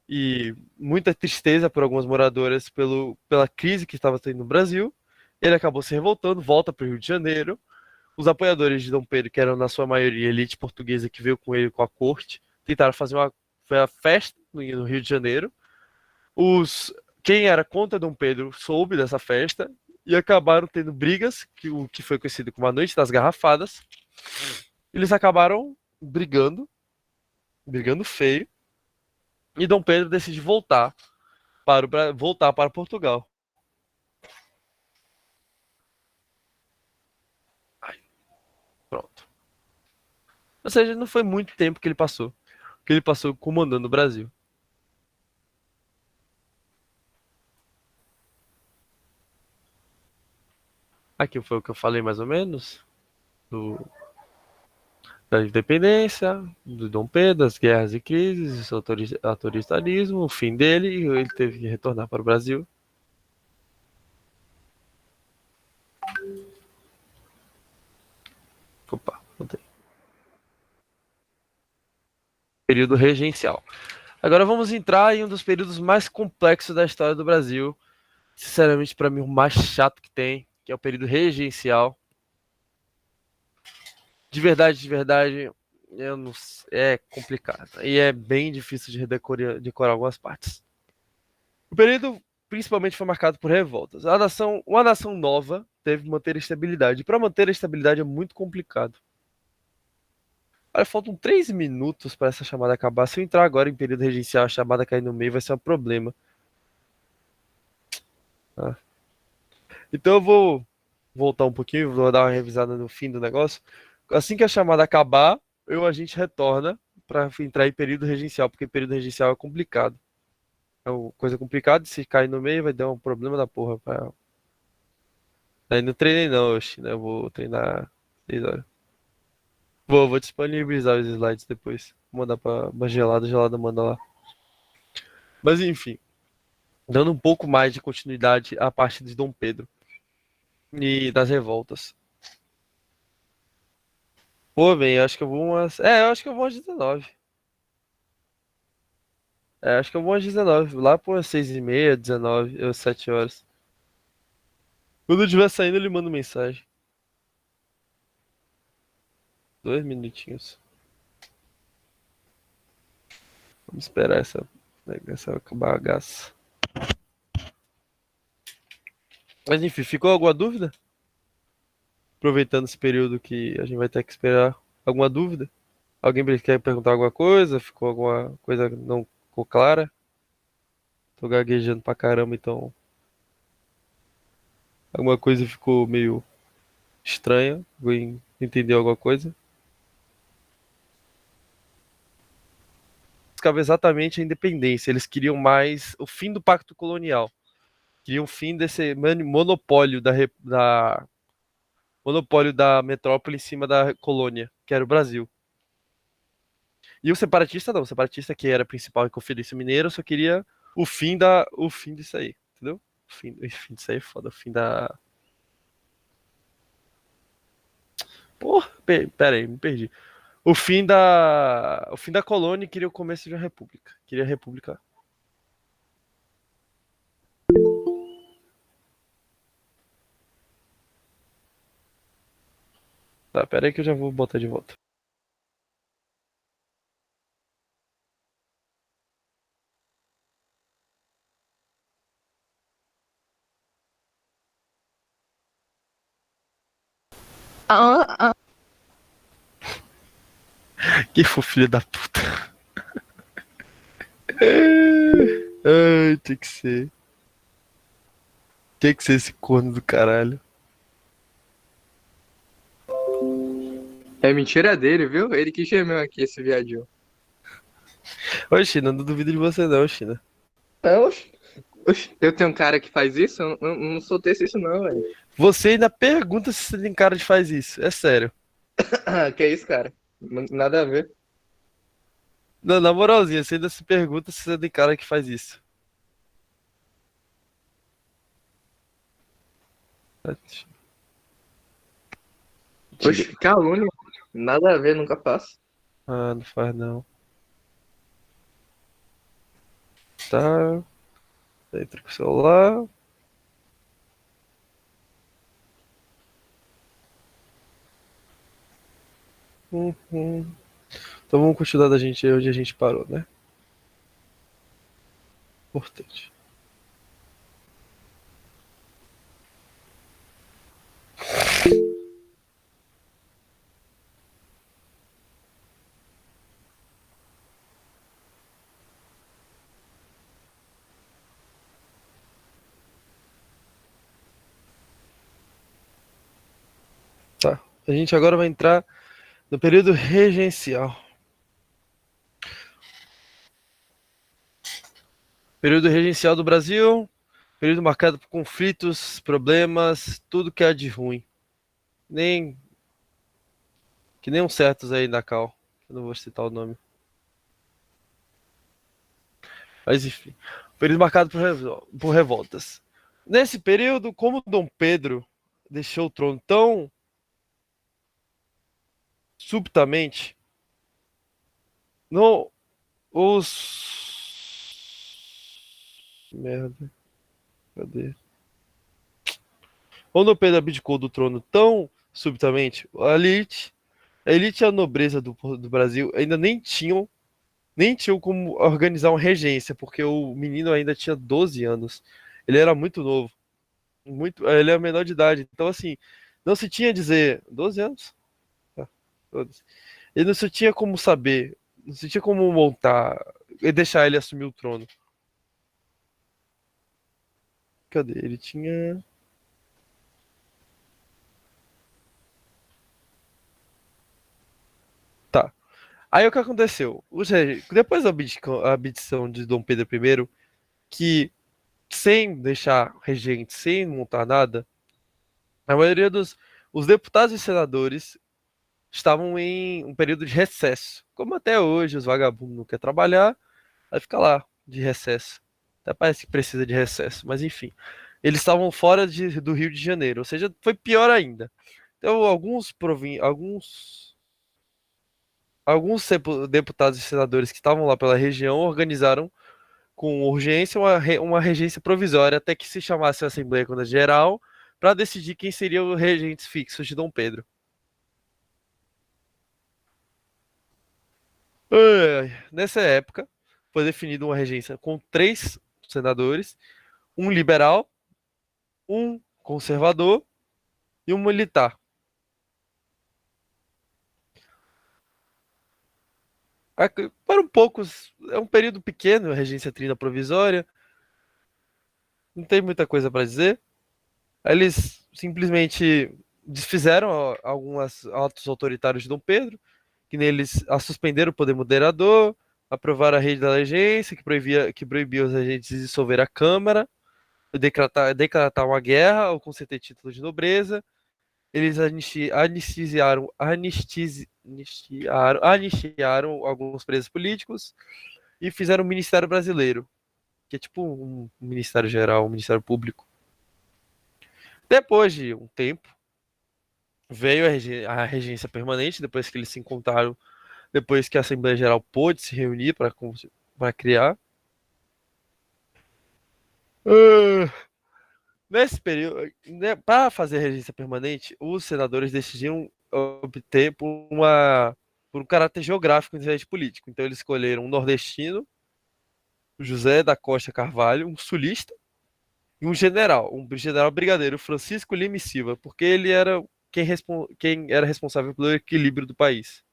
Speaker 1: e muita tristeza por algumas moradoras pela crise que estava tendo no Brasil. Ele acabou se revoltando, volta para o Rio de Janeiro. Os apoiadores de Dom Pedro, que eram na sua maioria elite portuguesa que veio com ele com a corte, tentaram fazer uma festa no Rio de Janeiro. Quem era contra Dom Pedro soube dessa festa e acabaram tendo brigas, o que foi conhecido como a Noite das Garrafadas. Eles acabaram brigando feio, e Dom Pedro decide voltar para Portugal. Ai, pronto. Ou seja, não foi muito tempo que ele passou comandando o Brasil. Aqui foi o que eu falei mais ou menos do, da independência, do Dom Pedro, das guerras e crises, o autoritarismo, o fim dele, e ele teve que retornar para o Brasil. Opa, voltei. Período regencial. Agora vamos entrar em um dos períodos mais complexos da história do Brasil. Sinceramente, para mim, o mais chato que tem, que é o período regencial. De verdade, eu não, é complicado. E é bem difícil de decorar algumas partes. O período principalmente foi marcado por revoltas. Uma nação nova deve manter a estabilidade. E para manter a estabilidade é muito complicado. Olha, faltam 3 minutos para essa chamada acabar. Se eu entrar agora em período regencial, a chamada cair no meio, vai ser um problema. Ah. Então eu vou voltar um pouquinho, vou dar uma revisada no fim do negócio. Assim que a chamada acabar, a gente retorna para entrar em período regencial, porque período regencial é complicado. É uma coisa complicada, se cair no meio vai dar um problema da porra. Aí não treinei não, oxi, né? Eu vou treinar 6 horas. Vou disponibilizar os slides depois. Vou mandar pra uma gelada manda lá. Mas enfim, dando um pouco mais de continuidade à parte de Dom Pedro e das revoltas. Pô, bem, eu acho que eu vou umas. Eu acho que eu vou às 19. Acho que eu vou às 19. Lá por 6h30, 19, ou 7 horas. Quando eu estiver saindo, ele manda mensagem. 2 minutinhos. Vamos esperar essa bagaça. Mas enfim, ficou alguma dúvida? Aproveitando esse período que a gente vai ter que esperar. Alguma dúvida? Alguém quer perguntar alguma coisa? Ficou alguma coisa que não ficou clara? Tô gaguejando pra caramba, então alguma coisa ficou meio estranha. Alguém entendeu alguma coisa? Buscava exatamente a independência. Eles queriam mais o fim do pacto colonial. Queriam o fim desse monopólio da metrópole em cima da colônia, que era o Brasil. E o separatista não, o separatista que era principal em Conferência Mineira só queria o fim disso aí, entendeu? O fim disso aí é foda, o fim da. Porra, pera aí, me perdi. O fim da colônia e queria o começo de uma república. Queria a república. Tá, pera aí que eu já vou botar de volta. Que foi filho da puta. Ai, tem que ser. Tem que ser esse corno do caralho.
Speaker 2: É mentira dele, viu? Ele que chamou aqui esse viadinho.
Speaker 1: Ô, China, não duvido de você não, China.
Speaker 2: É, oxe, oxe, eu tenho um cara que faz isso? Eu não sou desse isso não, velho.
Speaker 1: Você ainda pergunta se você tem cara de faz isso. É sério.
Speaker 2: Que é isso, cara? Nada a ver.
Speaker 1: Não, na moralzinha, você ainda se pergunta se você tem cara que faz isso.
Speaker 2: Oxe,
Speaker 1: Mentira.
Speaker 2: calúnia. Nada a ver, nunca faço.
Speaker 1: Ah, não faz não. Tá. Entra com o celular. Uhum. Então vamos continuar da gente onde a gente parou, né? Importante. Tá. A gente agora vai entrar no período regencial. Período regencial do Brasil. Período marcado por conflitos, problemas, tudo que há de ruim. Nem que nem uns certos aí da Cal. Eu não vou citar o nome. Mas enfim. Período marcado por revoltas. Nesse período, como Dom Pedro deixou o trono tão subitamente, não os. Merda, cadê? Quando Dom Pedro abdicou do trono tão subitamente, a elite e a nobreza do Brasil ainda nem tinham como organizar uma regência, porque o menino ainda tinha 12 anos. Ele era muito novo. Ele é menor de idade. Então, assim, não se tinha a dizer. 12 anos? Tá, foda-se. Ele não se tinha como saber, não se tinha como montar e deixar ele assumir o trono. Cadê? Ele tinha. Tá. Aí o que aconteceu? Depois da abdição de Dom Pedro I, que sem deixar regente, sem montar nada, a maioria dos os deputados e senadores estavam em um período de recesso. Como até hoje os vagabundos não querem trabalhar, vai ficar lá de recesso. Até parece que precisa de recesso, mas enfim. Eles estavam fora do Rio de Janeiro, ou seja, foi pior ainda. Então, alguns alguns deputados e senadores que estavam lá pela região organizaram com urgência uma regência provisória até que se chamasse a Assembleia Geral para decidir quem seriam os regentes fixos de Dom Pedro. Nessa época, foi definida uma regência com 3 senadores, um liberal, um conservador e um militar. Para um poucos, é um período pequeno, a regência trina provisória, não tem muita coisa para dizer. Eles simplesmente desfizeram alguns atos autoritários de Dom Pedro, que neles a suspenderam o poder moderador, aprovaram a rede da regência, que proibia os regentes de dissolver a Câmara, decretar uma guerra ou conceder título de nobreza. Eles anistiaram alguns presos políticos e fizeram um Ministério Brasileiro, que é tipo um Ministério Geral, um Ministério Público. Depois de um tempo, veio a regência permanente, depois que eles se encontraram, depois que a Assembleia Geral pôde se reunir para criar. Uh, Nesse período, né, para fazer a regência permanente, os senadores decidiram obter por um caráter geográfico em vez de político. Então eles escolheram um nordestino, José da Costa Carvalho, um sulista e um general brigadeiro, Francisco Lima e Silva, porque ele era quem era responsável pelo equilíbrio do país.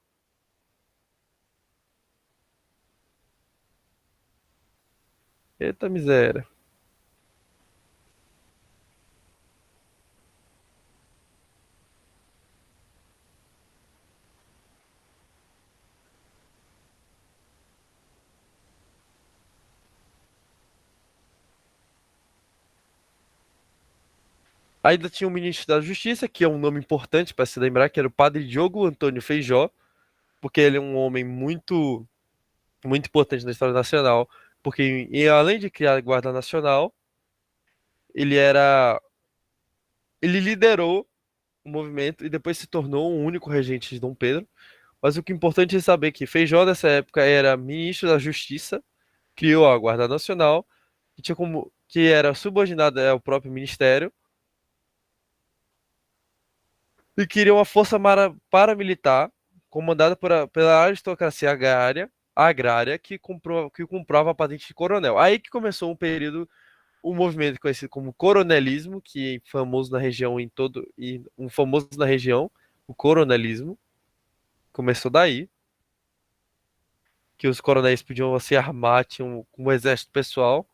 Speaker 1: Eita miséria. Ainda tinha o ministro da Justiça, que é um nome importante para se lembrar, que era o padre Diogo Antônio Feijó, porque ele é um homem muito importante na história nacional, porque além de criar a Guarda Nacional, ele era ele liderou o movimento e depois se tornou o único regente de Dom Pedro. Mas o que é importante é saber que Feijó nessa época era ministro da Justiça, criou a Guarda Nacional, que era subordinada ao próprio ministério e queria uma força paramilitar comandada pela aristocracia agrária que comprova a patente de coronel. Aí que começou um movimento conhecido como coronelismo, que é famoso na região famoso na região, o coronelismo, começou daí, que os coronéis podiam se armar, tinham um exército pessoal,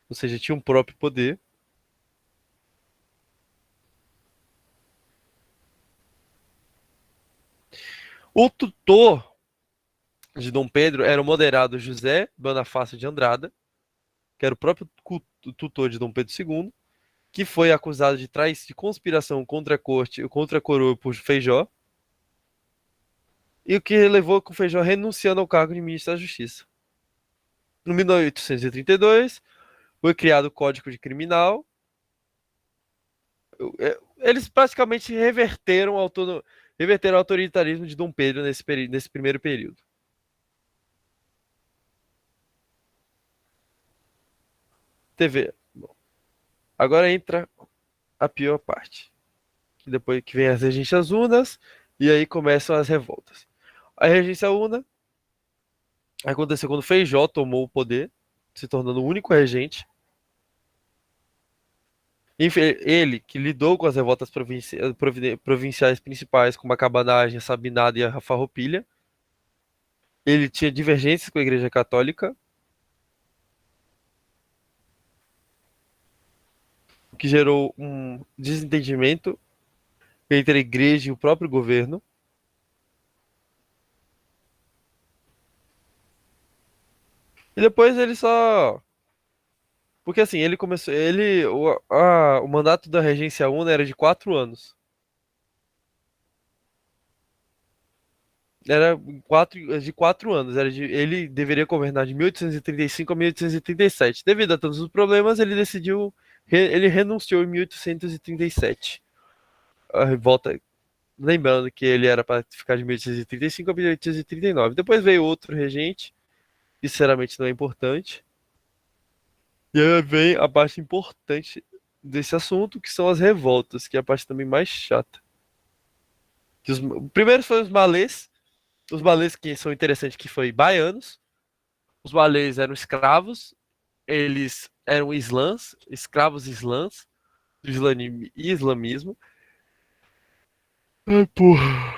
Speaker 1: ou seja, tinham um próprio poder. O tutor de Dom Pedro era o moderado José Bonifácio de Andrada, que era o próprio tutor de Dom Pedro II, que foi acusado de conspiração contra a corte, contra a coroa por Feijó, e o que levou com Feijó renunciando ao cargo de ministro da Justiça. Em 1832, foi criado o Código de Criminal. Eles praticamente reverteram o autoritarismo de Dom Pedro nesse primeiro período. TV. Bom, agora entra a pior parte. Que depois que vem as regências unas, e aí começam as revoltas. A regência una aconteceu quando Feijó tomou o poder, se tornando o único regente. Ele, que lidou com as revoltas provinciais principais, como a Cabanagem, a Sabinada e a Farroupilha, ele tinha divergências com a Igreja Católica, o que gerou um desentendimento entre a igreja e o próprio governo. E depois ele só. Porque assim, ele começou. O mandato da Regência Una era de 4 anos. Era de 4 anos. Ele deveria governar de 1835 a 1837. Devido a todos os problemas, ele decidiu. Ele renunciou em 1837. A revolta. Lembrando que ele era para ficar de 1835 a 1839. Depois veio outro regente, que sinceramente não é importante. E aí vem a parte importante desse assunto, que são as revoltas, que é a parte também mais chata. Primeiro foram os malês que são interessantes, que foi baianos. Os malês eram escravos, eles eram islãs, escravos islãs, do islamismo. Ai, porra.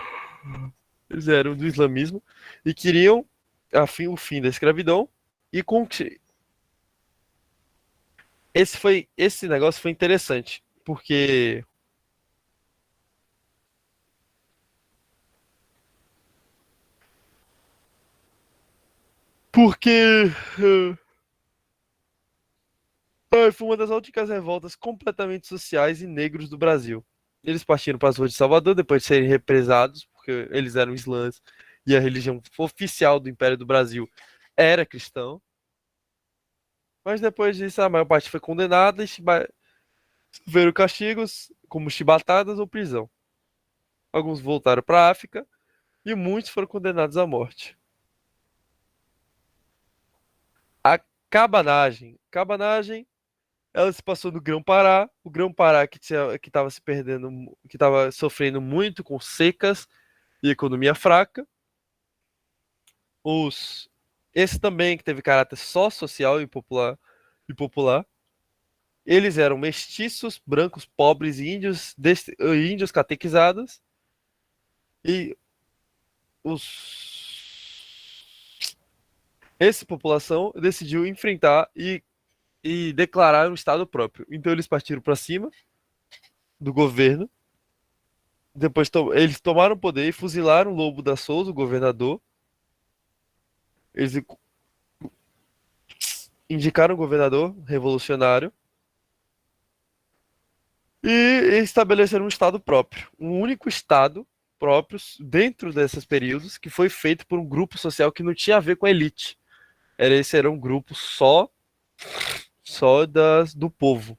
Speaker 1: Eles eram do islamismo e queriam o fim da escravidão e esse negócio foi interessante, porque foi uma das últimas revoltas completamente sociais e negros do Brasil. Eles partiram para as ruas de Salvador depois de serem represados, porque eles eram islãs e a religião oficial do Império do Brasil era cristão. Mas depois disso, a maior parte foi condenada e sofreram castigos como chibatadas ou prisão. Alguns voltaram para a África e muitos foram condenados à morte. A cabanagem, ela se passou no Grão-Pará, o Grão-Pará que estava se perdendo, que estava sofrendo muito com secas e economia fraca. Os esse também que teve caráter só social e popular. Eles eram mestiços, brancos, pobres, índios catequizados e os essa população decidiu enfrentar e declarar um estado próprio. Então eles partiram para cima do governo. Depois eles tomaram o poder e fuzilaram Lobo da Souza, o governador. Eles indicaram o governador revolucionário e estabeleceram um estado próprio, um único estado próprio dentro desses períodos que foi feito por um grupo social que não tinha a ver com a elite. Esse era um grupo só do povo.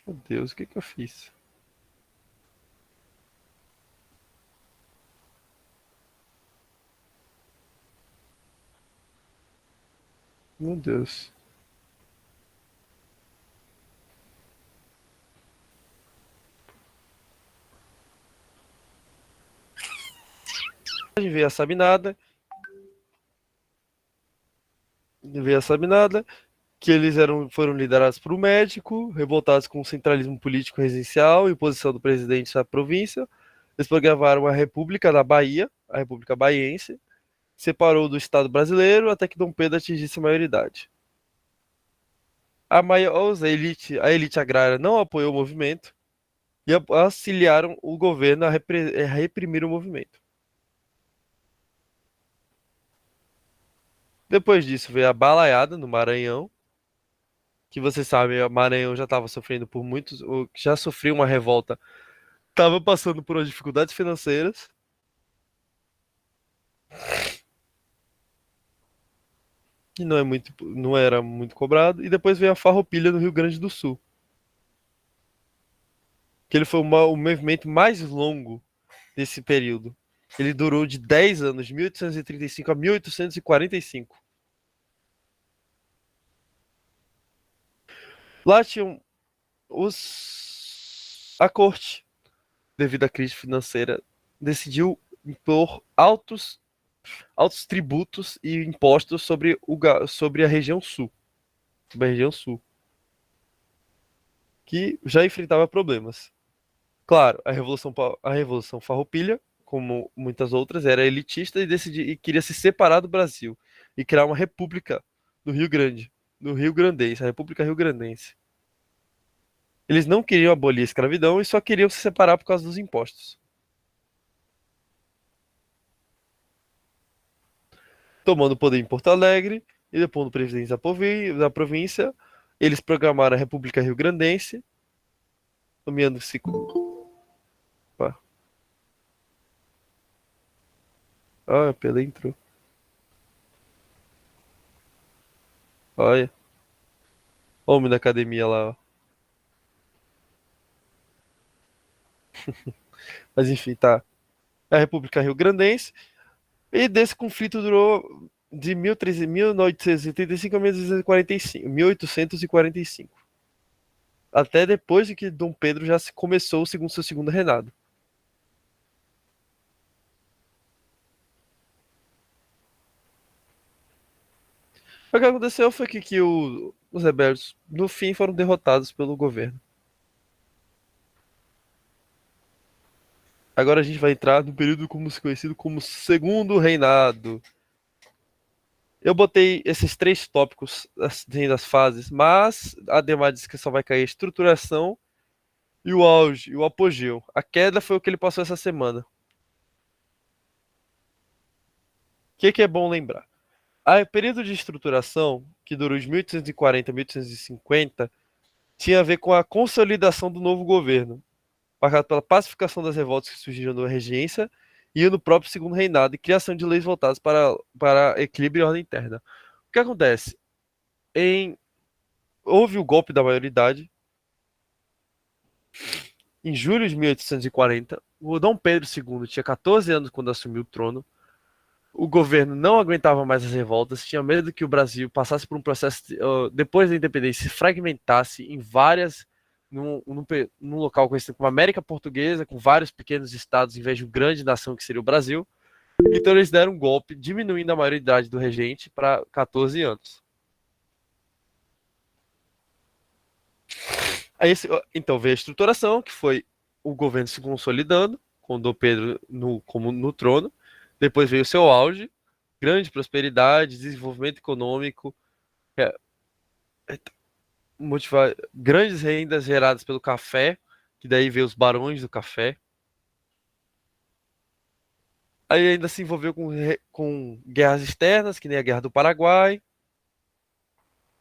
Speaker 1: Meu Deus, o que que eu fiz? Meu Deus. Veio a Sabinada, veio a Sabinada, que foram liderados por um médico, revoltados com o centralismo político residencial e imposição do presidente da província. Eles programaram a República da Bahia, a República Baiense, separou do Estado brasileiro até que Dom Pedro atingisse a maioridade. A elite agrária não apoiou o movimento e auxiliaram o governo a reprimir o movimento. Depois disso veio a balaiada no Maranhão, que você sabe, o Maranhão já estava sofrendo por muitos, já sofreu uma revolta, estava passando por dificuldades financeiras, que não era muito cobrado, e depois veio a Farroupilha no Rio Grande do Sul, que ele foi o movimento mais longo desse período. Ele durou de 10 anos, de 1835 a 1845. Lá tinham a corte, devido à crise financeira, decidiu impor altos tributos e impostos sobre a região sul, sobre a região sul, que já enfrentava problemas. Claro, a Revolução Farroupilha, como muitas outras, era elitista e queria se separar do Brasil e criar uma república do Rio Grande, do Rio Grandense, a República Rio Grandense. Eles não queriam abolir a escravidão e só queriam se separar por causa dos impostos. Tomando o poder em Porto Alegre e depois do presidente da província, eles programaram a República Rio Grandense, nomeando-se. Opa. Ah, Pelé entrou. Olha, homem da academia lá, ó. Mas enfim, tá. É a República Rio-Grandense. E desse conflito durou de 1885 a 1845. Até depois de que Dom Pedro já começou seu segundo reinado. O que aconteceu foi que os rebeldes, no fim, foram derrotados pelo governo. Agora a gente vai entrar no período como se conhecido como Segundo Reinado. Eu botei esses três tópicos assim, das fases, mas a Ademar disse que só vai cair a estruturação e o auge, e o apogeu. A queda foi o que ele passou essa semana. O que é bom lembrar? O período de estruturação, que durou de 1840 a 1850, tinha a ver com a consolidação do novo governo, marcado pela pacificação das revoltas que surgiram na regência e no próprio segundo reinado e criação de leis voltadas para equilíbrio e ordem interna. O que acontece? Houve o golpe da maioridade em julho de 1840. O Dom Pedro II tinha 14 anos quando assumiu o trono. O governo não aguentava mais as revoltas, tinha medo que o Brasil passasse por um processo, depois da independência, se fragmentasse em várias, num local conhecido como América Portuguesa, com vários pequenos estados, em vez de uma grande nação que seria o Brasil. Então eles deram um golpe, diminuindo a maioridade do regente para 14 anos. Então veio a estruturação, que foi o governo se consolidando, com Dom Pedro como no trono. Depois veio o seu auge, grande prosperidade, desenvolvimento econômico, é, grandes rendas geradas pelo café, que daí veio os barões do café. Aí ainda se envolveu com guerras externas, que nem a Guerra do Paraguai.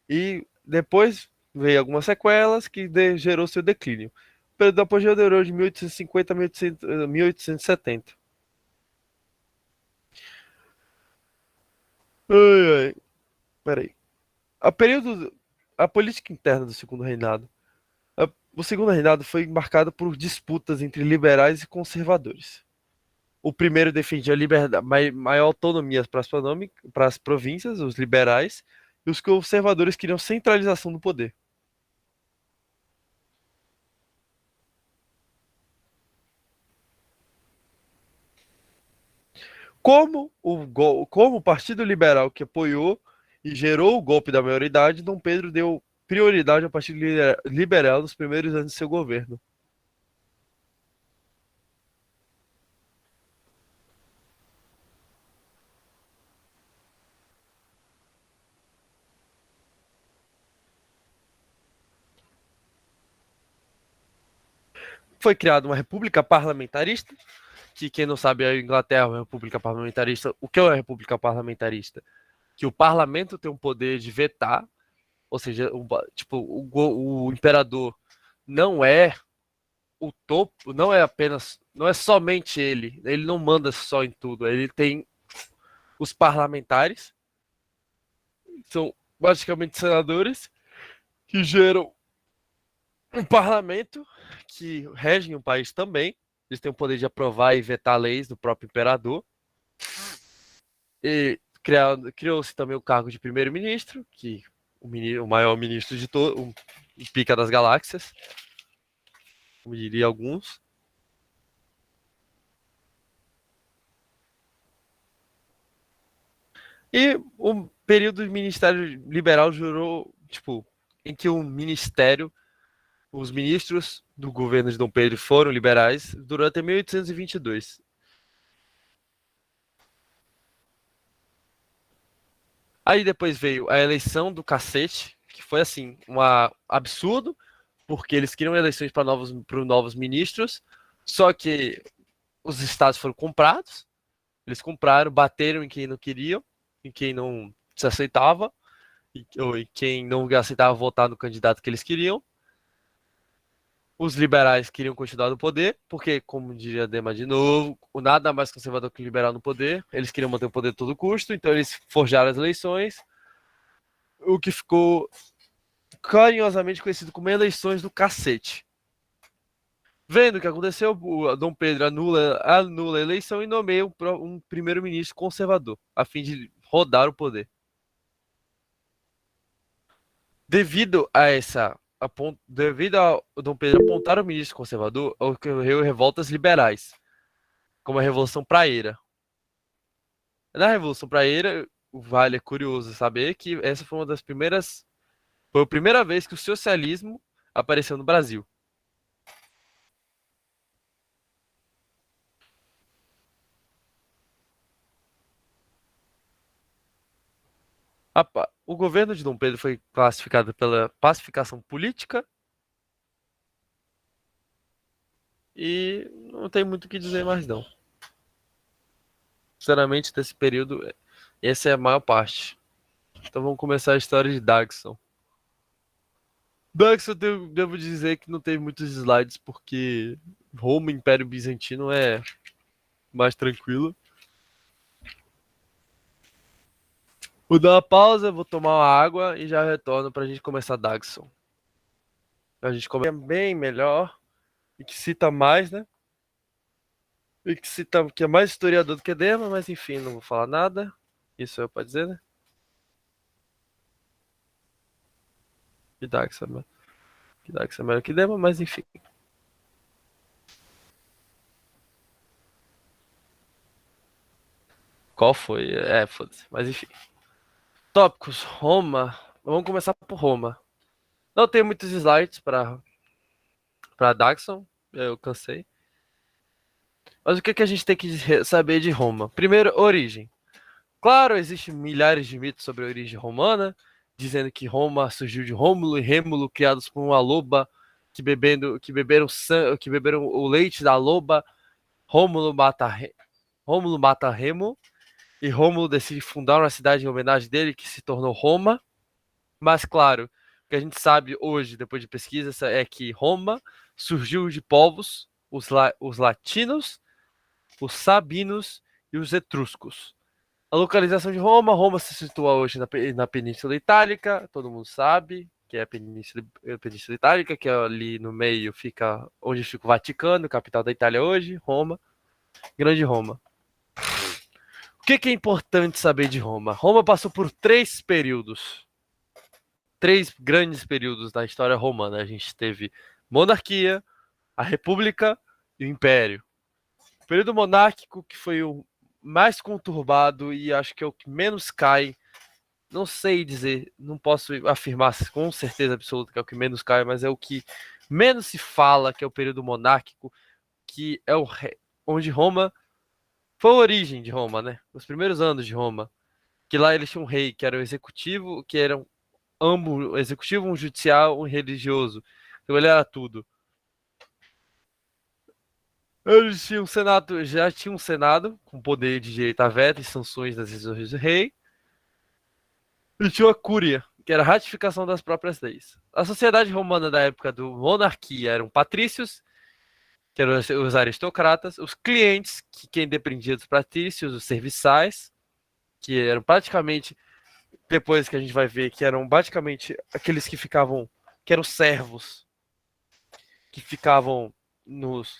Speaker 1: E depois veio algumas sequelas que gerou seu declínio. O período do apogeu durou de 1850 a 1870. Ai, ai. Peraí. A período, a política interna do segundo reinado. O segundo reinado foi marcado por disputas entre liberais e conservadores. O primeiro defendia maior autonomia para as províncias, os liberais, e os conservadores queriam centralização do poder. Como o Partido Liberal que apoiou e gerou o golpe da maioridade, Dom Pedro deu prioridade ao Partido Liberal nos primeiros anos de seu governo. Foi criada uma república parlamentarista, que quem não sabe a Inglaterra é uma república parlamentarista. O que é uma república parlamentarista? Que o parlamento tem o poder de vetar, ou seja, o imperador não é o topo, não é somente ele não manda só em tudo, ele tem os parlamentares, são basicamente senadores que geram um parlamento que regem o país também. Eles têm o poder de aprovar e vetar leis do próprio imperador. E criou-se também o cargo de primeiro-ministro, que o maior ministro de todo, o pica das galáxias, como diria alguns. E o período do Ministério Liberal durou, tipo, em que o ministério, os ministros do governo de Dom Pedro foram liberais, durou até 1822. Aí depois veio a eleição do cacete, que foi assim, um absurdo, porque eles queriam eleições para novos ministros, só que os estados foram comprados, eles compraram, bateram em quem não queriam, em quem não se aceitava, ou em quem não aceitava votar no candidato que eles queriam. Os liberais queriam continuar no poder, porque, como diria Dema de novo, o nada mais conservador que o liberal no poder. Eles queriam manter o poder a todo custo, então eles forjaram as eleições, o que ficou carinhosamente conhecido como eleições do cacete. Vendo o que aconteceu, o Dom Pedro anula a eleição e nomeia um primeiro-ministro conservador, a fim de rodar o poder. Devido a devido ao Dom Pedro apontar o ministro conservador, ocorreu revoltas liberais, como a Revolução Praeira. Na Revolução Praeira, é curioso saber que essa foi uma das primeiras, foi a primeira vez que o socialismo apareceu no Brasil. O governo de Dom Pedro foi classificado pela pacificação política e não tem muito o que dizer mais não. Sinceramente, desse período, essa é a maior parte. Então vamos começar a história de Dagson. Dagson, eu devo dizer que não teve muitos slides porque Roma, Império Bizantino é mais tranquilo. Vou dar uma pausa, vou tomar uma água e já retorno pra gente começar Dagson. A gente começa bem melhor e que cita mais, né? E que cita que é mais historiador do que Dema, mas enfim, não vou falar nada. Isso eu pode dizer, né? Que Dagson, que Dagson é melhor que Dema, mas enfim. Qual foi? É, foda-se. Mas enfim. Tópicos. Roma. Vamos começar por Roma. Não tenho muitos slides para Daxon. Eu cansei. Mas o que a gente tem que saber de Roma? Primeiro, origem. Claro, existem milhares de mitos sobre a origem romana, dizendo que Roma surgiu de Rômulo e Rêmulo, criados por uma loba que beberam o leite da loba. Rômulo mata Rômulo mata Remo e Rômulo decide fundar uma cidade em homenagem dele, que se tornou Roma. Mas, claro, o que a gente sabe hoje, depois de pesquisa, é que Roma surgiu de povos, os latinos, os sabinos e os etruscos. A localização de Roma, Roma se situa hoje na Península Itálica, todo mundo sabe que é a Península Itálica, que é ali no meio fica onde fica o Vaticano, capital da Itália hoje, Roma, Grande Roma. O que é importante saber de Roma? Roma passou por três grandes períodos da história romana. A gente teve monarquia, a república e o império. O período monárquico, que foi o mais conturbado e acho que é o que menos cai. Não sei dizer, não posso afirmar com certeza absoluta que é o que menos cai, mas é o que menos se fala, que é o período monárquico, que é onde Roma foi a origem de Roma, né? Os primeiros anos de Roma, que lá eles tinham um rei que era o executivo, que era ambos, um executivo, um judicial, um religioso. Então ele era tudo. Eles tinham um senado, já tinha um senado com poder de direito a veto e sanções das decisões do rei. E tinha uma cúria, que era a ratificação das próprias leis. A sociedade romana da época do monarquia eram patrícios, que eram os aristocratas, os clientes, que quem dependia dos patrícios, os serviçais, que eram praticamente, depois que a gente vai ver, que eram basicamente aqueles que ficavam, que eram servos, que ficavam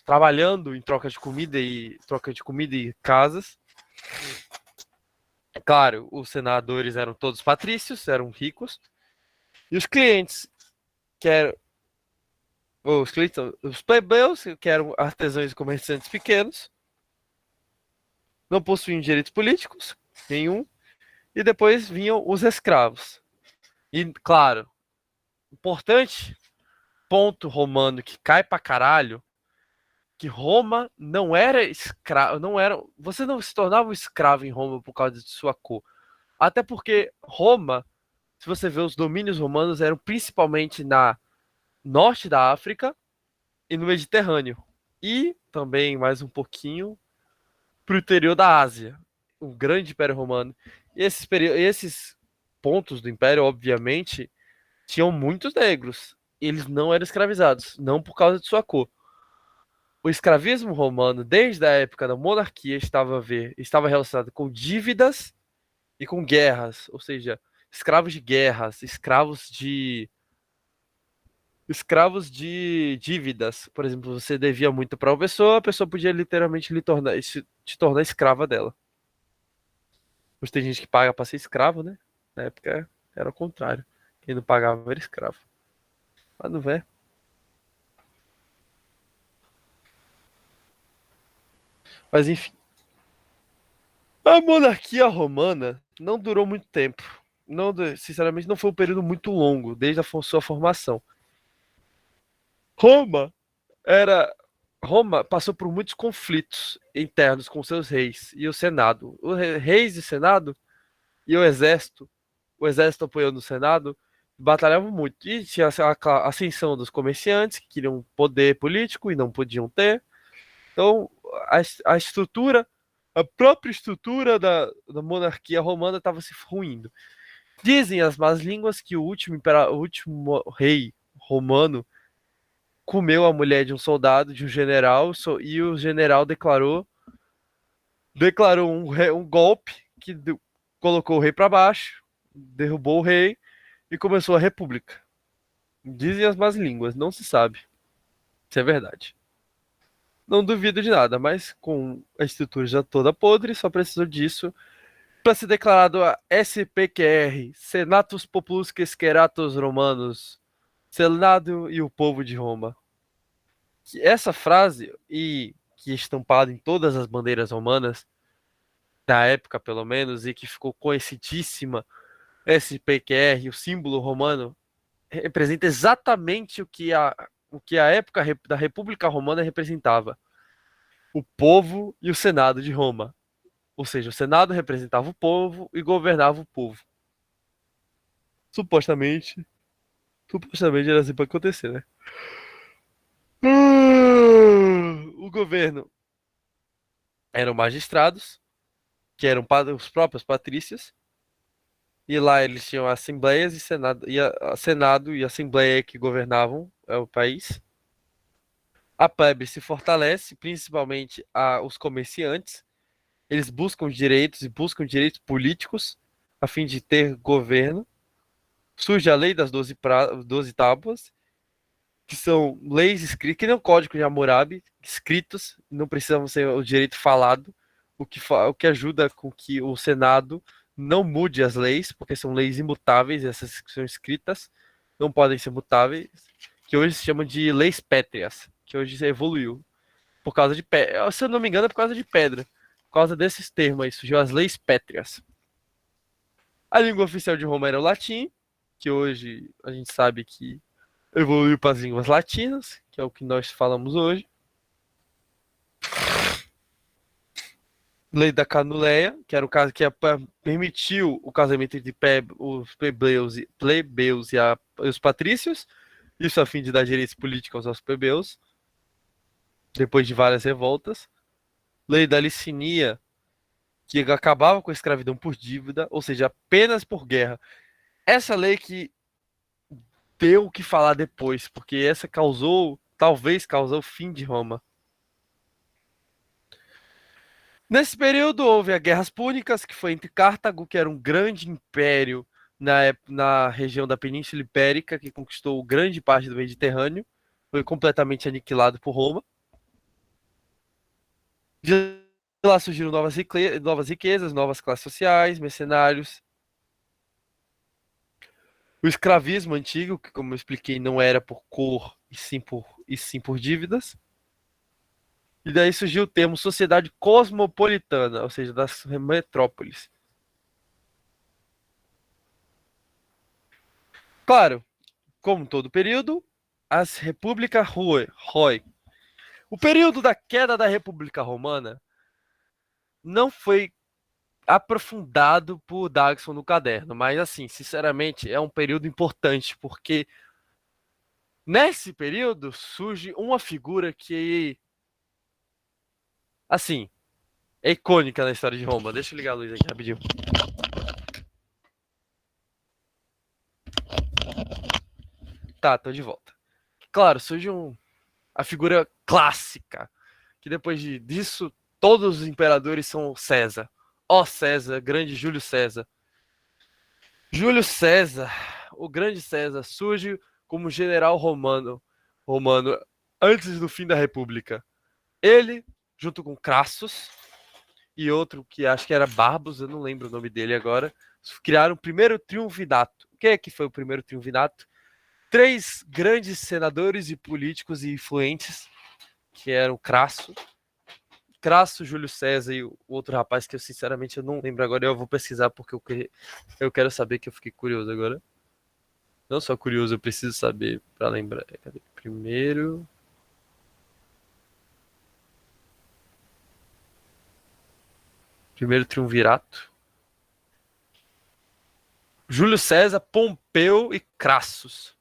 Speaker 1: trabalhando em troca de comida e casas. Claro, os senadores eram todos patrícios, eram ricos. E os clientes, que eram os plebeus, que eram artesãos e comerciantes pequenos, não possuíam direitos políticos, nenhum. E depois vinham os escravos. E, claro, importante ponto romano que cai pra caralho, que Roma não era escravo, não era, você não se tornava um escravo em Roma por causa de sua cor. Até porque Roma, se você vê os domínios romanos eram principalmente na norte da África e no Mediterrâneo. E também mais um pouquinho para o interior da Ásia, o grande Império Romano. E esses pontos do Império, obviamente, tinham muitos negros. Eles não eram escravizados, não por causa de sua cor. O escravismo romano, desde a época da monarquia, estava relacionado com dívidas e com guerras, ou seja, escravos de guerras, escravos escravos de dívidas. Por exemplo, você devia muito para uma pessoa, a pessoa podia literalmente te tornar escrava dela. Hoje tem gente que paga para ser escravo, né? Na época era o contrário. Quem não pagava era escravo. Mas não é. Mas enfim. A monarquia romana não durou muito tempo. Não, sinceramente, não foi um período muito longo, desde a sua formação. Roma era. Roma passou por muitos conflitos internos com seus reis e o Senado. Os reis e Senado e o exército apoiando o Senado, batalhavam muito. E tinha a ascensão dos comerciantes que queriam poder político e não podiam ter. Então, a estrutura, a própria estrutura da monarquia romana estava se ruindo. Dizem as más línguas que o último rei romano comeu a mulher de um soldado, de um general, e o general declarou um golpe que colocou o rei para baixo, derrubou o rei e começou a república. Dizem as más línguas, não se sabe se é verdade. Não duvido de nada, mas com a estrutura já toda podre, só precisou disso para ser declarado a SPQR, Senatus Populus Quaesqueratos Romanos, Senado e o povo de Roma. Essa frase, e que é estampada em todas as bandeiras romanas, da época pelo menos, e que ficou conhecidíssima, SPQR, o símbolo romano, representa exatamente o que a época da República Romana representava: o povo e o Senado de Roma. Ou seja, o Senado representava o povo e governava o povo. Supostamente, supostamente era assim para acontecer, né? O governo eram magistrados, que eram os próprios patrícios, e lá eles tinham assembleias e senado, senado e assembleia que governavam o país. A plebe se fortalece, principalmente os comerciantes. Eles buscam direitos e buscam direitos políticos a fim de ter governo. Surge a lei das 12 tábuas, que são leis escritas, que nem o Código de Hammurabi, escritos, não precisavam ser o direito falado, o que ajuda com que o Senado não mude as leis, porque são leis imutáveis, essas que são escritas não podem ser mutáveis, que hoje se chama de leis pétreas, que hoje evoluiu por causa de pedra. Se eu não me engano, é por causa de pedra. Por causa desses termos aí, surgiu as leis pétreas. A língua oficial de Roma era o latim, que hoje a gente sabe que evoluiu para as línguas latinas, que é o que nós falamos hoje. Lei da Canuleia, que era o caso que permitiu o casamento entre os plebeus e os patrícios, isso a fim de dar direitos políticos aos plebeus, depois de várias revoltas. Lei da Licinia, que acabava com a escravidão por dívida, ou seja, apenas por guerra. Essa lei que deu o que falar depois, porque essa talvez causou o fim de Roma. Nesse período houve as Guerras Púnicas, que foi entre Cartago, que era um grande império na região da Península Ibérica, que conquistou grande parte do Mediterrâneo, foi completamente aniquilado por Roma. De lá surgiram novas riquezas, novas classes sociais, mercenários. O escravismo antigo, que como eu expliquei, não era por cor e sim por dívidas. E daí surgiu o termo sociedade cosmopolitana, ou seja, das metrópoles. Claro, como todo período, as repúblicas Roi. O período da queda da República Romana não foi aprofundado por Dagson no caderno, mas assim, sinceramente, é um período importante porque nesse período surge uma figura que, assim, é icônica na história de Roma. Deixa eu ligar a luz aqui rapidinho. Tá, tô de volta. Claro, surge a figura clássica, que disso todos os imperadores são César. Ó César, grande Júlio César. Júlio César, o grande César, surge como general romano antes do fim da República. Ele, junto com Crassus e outro que acho que era Barbos, eu não lembro o nome dele agora, criaram o primeiro triunvirato. O que é que foi o primeiro triunvirato? 3 grandes senadores e políticos e influentes, que eram Crasso, Júlio César e o outro rapaz que eu sinceramente eu não lembro agora. Eu vou pesquisar porque eu quero saber, que eu fiquei curioso agora. Não só curioso, eu preciso saber para lembrar. Cadê? Primeiro triunvirato. Júlio César, Pompeu e Crassus.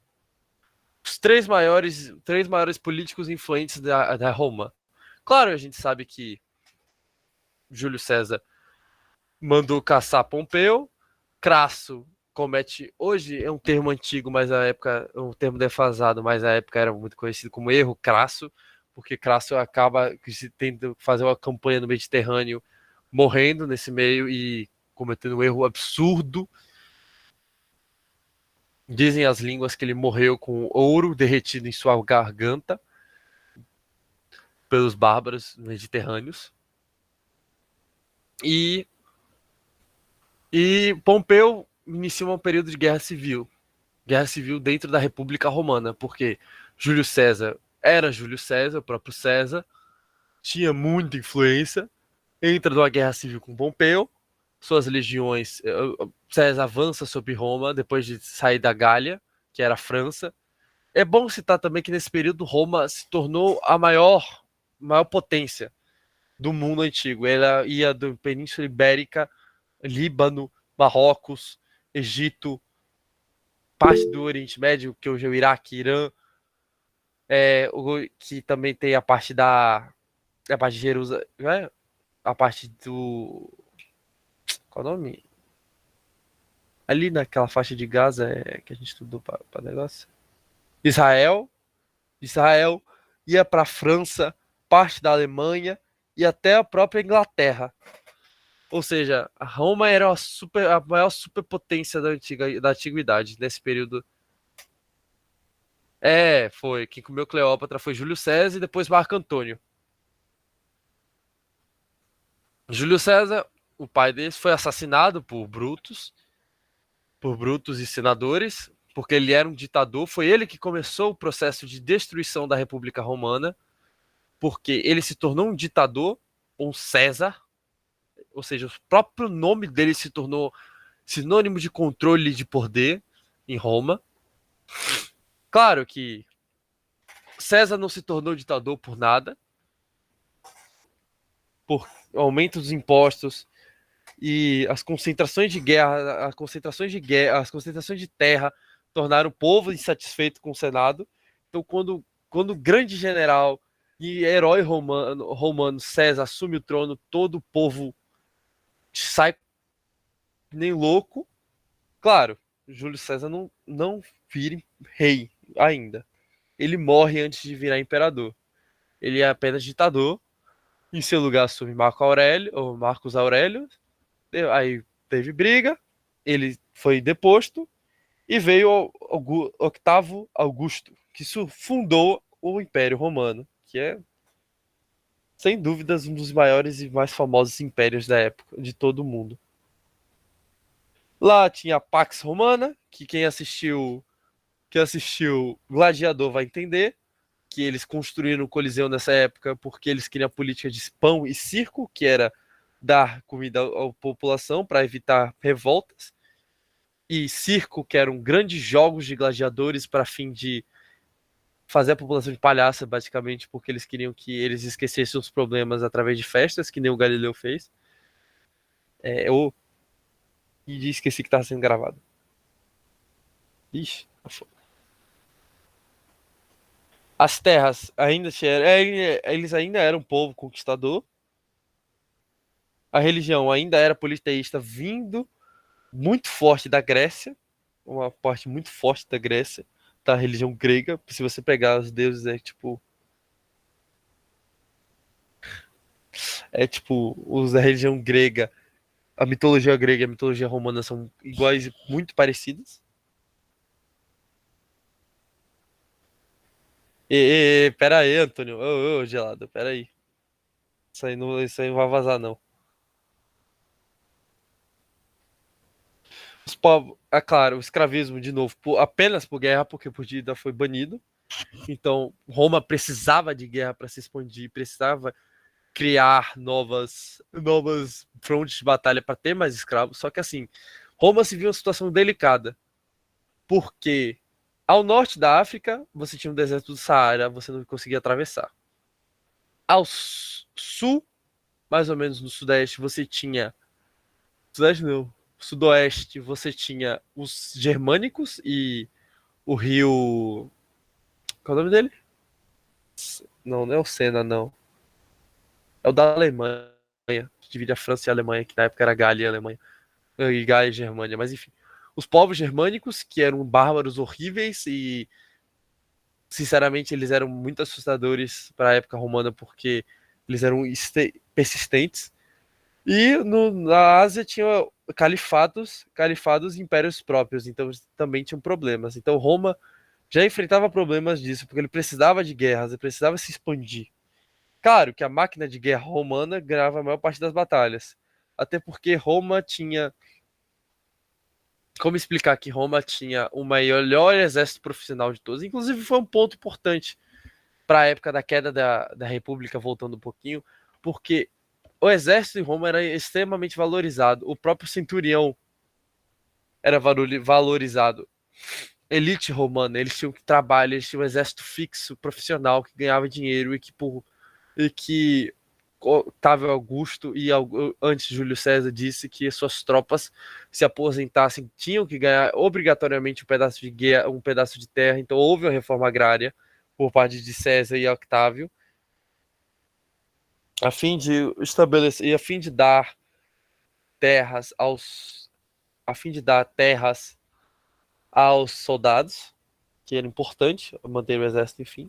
Speaker 1: Os três maiores políticos influentes da Roma. Claro, a gente sabe que Júlio César mandou caçar Pompeu. Crasso comete, hoje é um termo antigo, mas na época é um termo defasado, mas na época era muito conhecido como erro crasso, porque Crasso acaba tendo fazer uma campanha no Mediterrâneo, morrendo nesse meio e cometendo um erro absurdo. Dizem as línguas que ele morreu com ouro derretido em sua garganta pelos bárbaros mediterrâneos. E Pompeu inicia um período de guerra civil. Guerra civil dentro da República Romana, porque Júlio César era Júlio César, o próprio César, tinha muita influência, entra numa guerra civil com Pompeu, suas legiões, César avança sobre Roma depois de sair da Gália, que era a França. É bom citar também que nesse período Roma se tornou a maior potência do mundo antigo. Ela ia da Península Ibérica, Líbano, Marrocos, Egito, parte do Oriente Médio, que hoje é o Iraque, Irã, que também tem a parte de Jerusalém, né? A parte do, qual é o nome? Ali naquela faixa de Gaza que a gente estudou para negócio. Israel, Israel ia para a França, parte da Alemanha e até a própria Inglaterra. Ou seja, a Roma era a maior superpotência da antiguidade nesse período. Foi. Quem comeu Cleópatra foi Júlio César e depois Marco Antônio. Júlio César, o pai deles, foi assassinado por Brutus e senadores, porque ele era um ditador. Foi ele que começou o processo de destruição da República Romana, porque ele se tornou um ditador, um César, ou seja, o próprio nome dele se tornou sinônimo de controle de poder em Roma. Claro que César não se tornou ditador por nada, por aumento dos impostos e as concentrações de guerra, as concentrações de terra tornaram o povo insatisfeito com o Senado. Então, quando o grande general e herói romano César assume o trono, todo o povo sai nem louco. Claro, Júlio César não vira rei ainda. Ele morre antes de virar imperador. Ele é apenas ditador. Em seu lugar assume Marco Aurélio, ou Marcos Aurélio. Aí teve briga, ele foi deposto e veio Octavo Augusto, que fundou o Império Romano, que é, sem dúvidas, um dos maiores e mais famosos impérios da época, de todo o mundo. Lá tinha a Pax Romana, que quem assistiu Gladiador vai entender, que eles construíram o Coliseu nessa época porque eles queriam a política de pão e circo, que era dar comida à população para evitar revoltas, e circo, que eram grandes jogos de gladiadores para fim de fazer a população de palhaça, basicamente, porque eles queriam que eles esquecessem os problemas através de festas, que nem o Galileu fez. E esqueci que estava sendo gravado. Ixi, as terras eles ainda eram um povo conquistador. A religião ainda era politeísta, vindo muito forte da Grécia, uma parte muito forte da Grécia, da religião grega. Se você pegar os deuses, a religião grega, a mitologia grega e a mitologia romana são iguais e muito parecidas. Pera aí, Antônio. Ô, gelado, pera aí. Isso aí não vai vazar, não. Os povos, é claro, o escravismo, de novo, apenas por guerra, porque por dívida foi banido. Então, Roma precisava de guerra para se expandir, precisava criar novas frontes de batalha para ter mais escravos. Só que assim, Roma se viu em uma situação delicada, porque ao norte da África você tinha o deserto do Saara, você não conseguia atravessar. Ao sul, mais ou menos no sudeste, você tinha. Sudeste não. Sudoeste, você tinha os germânicos e o rio. Qual é o nome dele? Não, não é o Sena, não. É o da Alemanha, que divide a França e a Alemanha, que na época era Gália e Alemanha. E Gália e Germânia, mas enfim. Os povos germânicos, que eram bárbaros horríveis e, sinceramente, eles eram muito assustadores para a época romana, porque eles eram persistentes. E na Ásia tinha califados e impérios próprios, então também tinham problemas. Então Roma já enfrentava problemas disso, porque ele precisava de guerras, ele precisava se expandir. Claro que a máquina de guerra romana ganhava a maior parte das batalhas. Até porque Roma tinha. Como explicar que Roma tinha o melhor exército profissional de todos? Inclusive, foi um ponto importante para a época da queda da República, voltando um pouquinho, porque o exército em Roma era extremamente valorizado. O próprio centurião era valorizado. Elite romana, eles tinham que trabalhar, eles tinham um exército fixo, profissional, que ganhava dinheiro e que Otávio Augusto e antes Júlio César disse que suas tropas se aposentassem tinham que ganhar obrigatoriamente um pedaço de terra. Então houve uma reforma agrária por parte de César e Octávio a fim de estabelecer e a fim de dar terras aos soldados, que era importante manter o exército, enfim.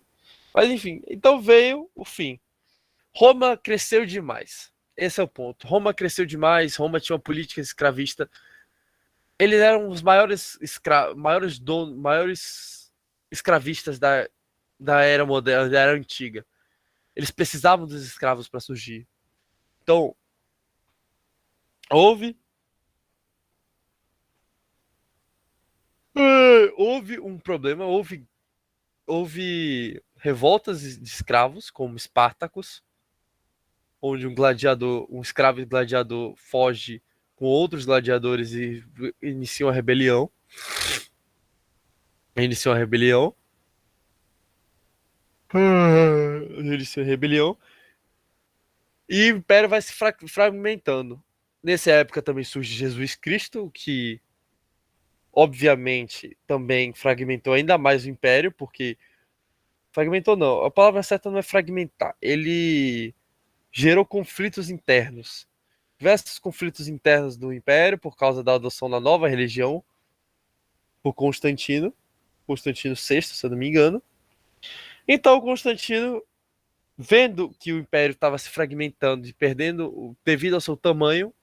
Speaker 1: Mas enfim, então veio o fim. Roma cresceu demais. Esse é o ponto. Roma cresceu demais, Roma tinha uma política escravista. Eles eram os maiores escravistas da era moderna, da era antiga. Eles precisavam dos escravos para surgir. Então, houve houve um problema, houve revoltas de escravos, como Espartacus, onde um escravo gladiador foge com outros gladiadores e inicia uma rebelião. Iniciou a rebelião. Iniciou a rebelião. E o império vai se fragmentando. Nessa época também surge Jesus Cristo, que obviamente também fragmentou ainda mais o império, porque fragmentou não, a palavra certa não é fragmentar, ele gerou conflitos internos. Diversos conflitos internos do império por causa da adoção da nova religião por Constantino VI, se eu não me engano. Então Constantino, vendo que o império estava se fragmentando e perdendo devido ao seu tamanho,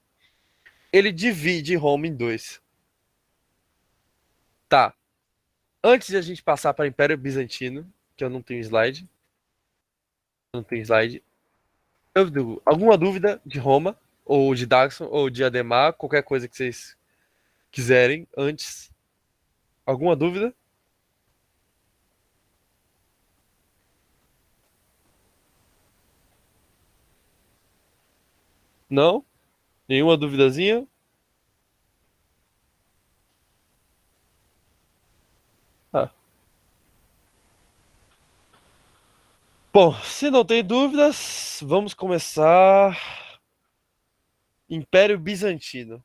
Speaker 1: ele divide Roma em dois. Tá. Antes de a gente passar para o Império Bizantino, que eu não tenho slide, alguma dúvida de Roma, ou de Daxon, ou de Ademar, qualquer coisa que vocês quiserem antes? Alguma dúvida? Não? Nenhuma duvidazinha? Ah. Bom, se não tem dúvidas, vamos começar. Império Bizantino.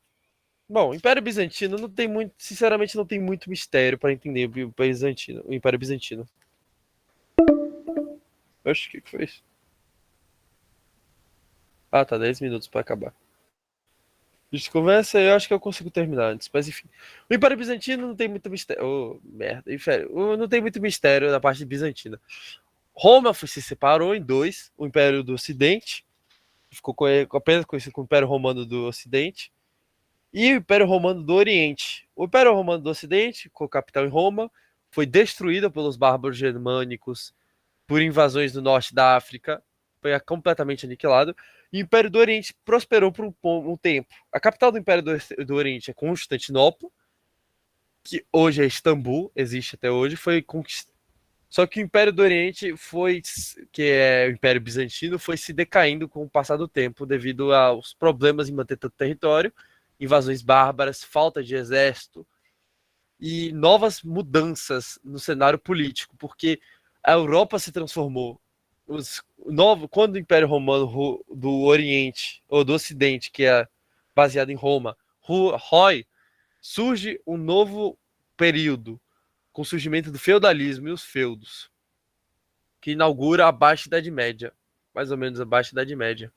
Speaker 1: Bom, Império Bizantino não tem muito, sinceramente, não tem muito mistério para entender o Império Bizantino. Oxe, o que foi isso? Ah, tá, 10 minutos para acabar. A gente conversa e eu acho que eu consigo terminar antes, mas enfim. O Império Bizantino não tem muito mistério. Oh, merda, não tem muito mistério na parte bizantina. Roma se separou em dois: o Império do Ocidente, que ficou apenas conhecido como Império Romano do Ocidente, e o Império Romano do Oriente. O Império Romano do Ocidente, com capital em Roma, foi destruído pelos bárbaros germânicos por invasões do norte da África, foi completamente aniquilado. E o Império do Oriente prosperou por um tempo. A capital do Império do Oriente é Constantinopla, que hoje é Istambul, existe até hoje, foi conquistada. Só que o Império do Oriente foi, que é o Império Bizantino, foi se decaindo com o passar do tempo devido aos problemas em manter tanto território, invasões bárbaras, falta de exército e novas mudanças no cenário político, porque a Europa se transformou. Quando o Império Romano do Oriente ou do Ocidente, que é baseado em Roma, rói, surge um novo período com o surgimento do feudalismo e os feudos, que inaugura a Baixa Idade Média, mais ou menos a Baixa Idade Média.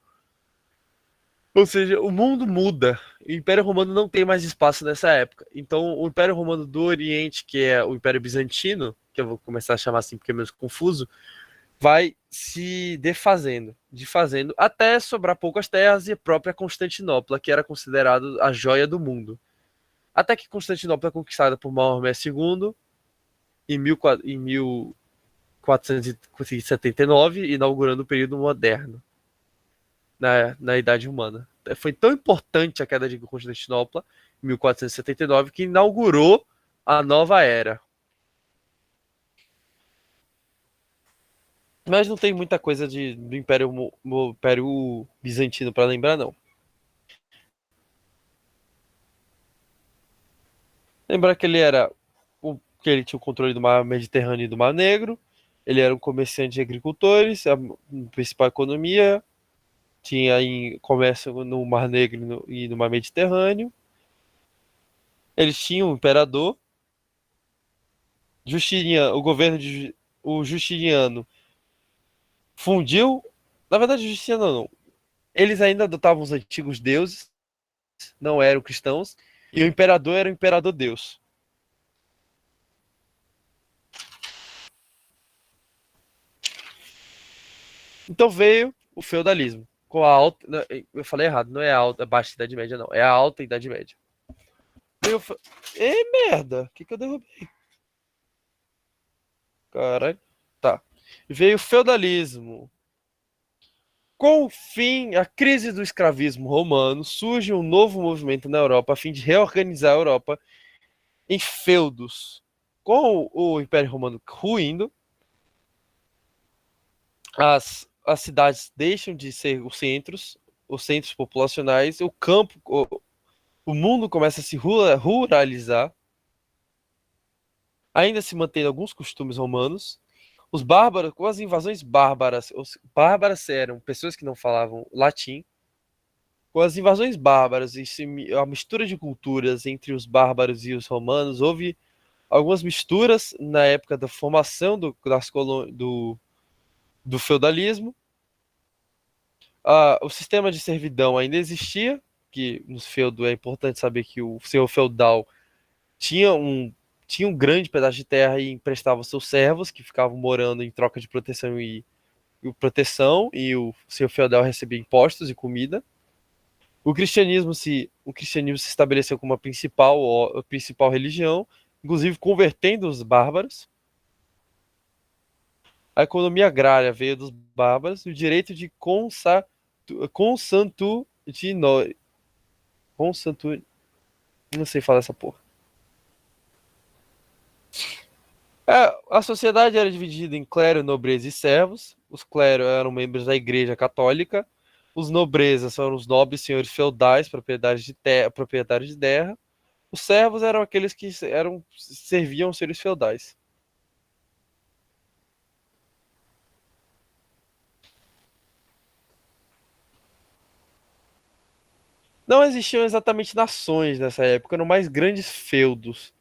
Speaker 1: Ou seja, o mundo muda. O Império Romano não tem mais espaço nessa época. Então, o Império Romano do Oriente, que é o Império Bizantino, que eu vou começar a chamar assim porque é menos confuso, vai se desfazendo, até sobrar poucas terras e a própria Constantinopla, que era considerado a joia do mundo. Até que Constantinopla é conquistada por Maomé II em 1479, inaugurando o período moderno na Idade Humana. Foi tão importante a queda de Constantinopla, em 1479, que inaugurou a nova era. Mas não tem muita coisa do Império Bizantino para lembrar, não. Lembrar que que ele tinha o controle do mar Mediterrâneo e do Mar Negro. Ele era um comerciante de agricultores, a principal economia. Tinha em comércio no Mar Negro e no Mar Mediterrâneo. Eles tinham um imperador. Justiniano, o Justiniano fundiu. Na verdade, Justiniano não. Eles ainda adotavam os antigos deuses, não eram cristãos, e o imperador era o imperador Deus. Então veio o feudalismo. Com a alta. Eu falei errado, não é a alta, a baixa Idade Média, não. É a alta Idade Média. Veio. Merda! O que eu derrubei? Caralho. Tá. Veio o feudalismo. Com o fim, a crise do escravismo romano, surge um novo movimento na Europa a fim de reorganizar a Europa em feudos. Com o Império Romano ruindo, as cidades deixam de ser os centros populacionais, o mundo começa a se ruralizar, ainda se mantém alguns costumes romanos. Os bárbaros, com as invasões bárbaras, os bárbaras eram pessoas que não falavam latim. Com as invasões bárbaras e a mistura de culturas entre os bárbaros e os romanos, houve algumas misturas na época da formação do feudalismo. O sistema de servidão ainda existia, que no feudo é importante saber que o senhor feudal tinha tinha um grande pedaço de terra e emprestava aos seus servos, que ficavam morando em troca de proteção, e o senhor feudal recebia impostos e comida. O cristianismo se estabeleceu como a principal religião, inclusive convertendo os bárbaros. A economia agrária veio dos bárbaros e o direito de consantuinidade. Consantu, não sei falar essa porra. A sociedade era dividida em clero, nobreza e servos. Os cleros eram membros da Igreja Católica. Os nobrezas eram os nobres senhores feudais, proprietários de terra. Os servos eram aqueles que serviam os senhores feudais. Não existiam exatamente nações nessa época, eram mais grandes feudos.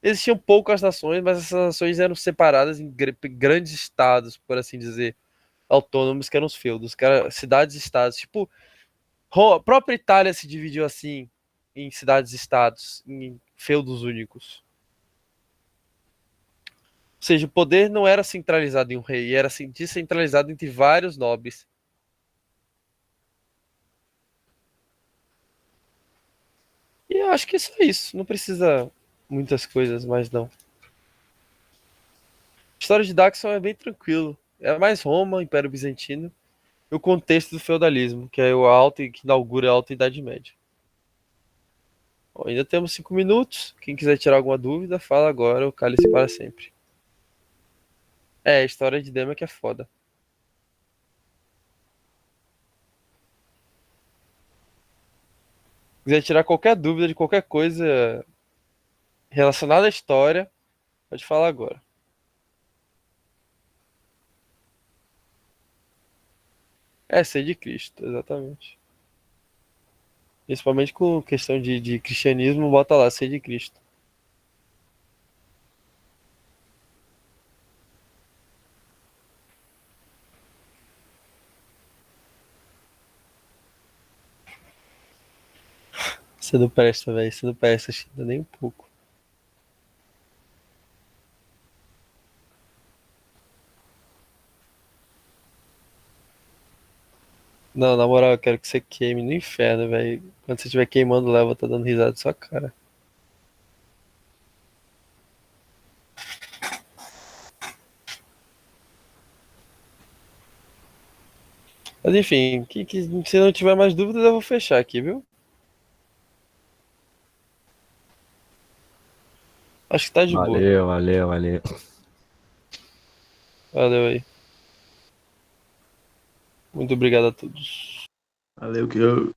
Speaker 1: Existiam poucas nações, mas essas nações eram separadas em grandes estados, por assim dizer, autônomos, que eram os feudos, que eram cidades-estados. Tipo, a própria Itália se dividiu assim, em cidades-estados, em feudos únicos. Ou seja, o poder não era centralizado em um rei, era assim, descentralizado entre vários nobres. E eu acho que é só isso. Não precisa muitas coisas mais, não. história de Daxon é bem tranquilo. É mais Roma, Império Bizantino, e o contexto do feudalismo, que é o alto e que inaugura a Alta Idade Média. Bom, ainda temos 5 minutos. Quem quiser tirar alguma dúvida, fala agora, o cálice para sempre. É, a história de Dema que é foda. Se quiser tirar qualquer dúvida de qualquer coisa relacionada à história, pode falar agora. É, ser de Cristo, exatamente. Principalmente com questão de cristianismo, bota lá, ser de Cristo. Você não presta, velho. Você não presta, China, nem um pouco. Não, na moral, eu quero que você queime no inferno, velho. Quando você estiver queimando lá, eu vou estar dando risada na sua cara. Mas enfim, se não tiver mais dúvidas, eu vou fechar aqui, viu? Acho que tá de boa.
Speaker 3: Valeu, valeu, valeu.
Speaker 1: Valeu aí. Muito obrigado a todos.
Speaker 3: Valeu, que eu.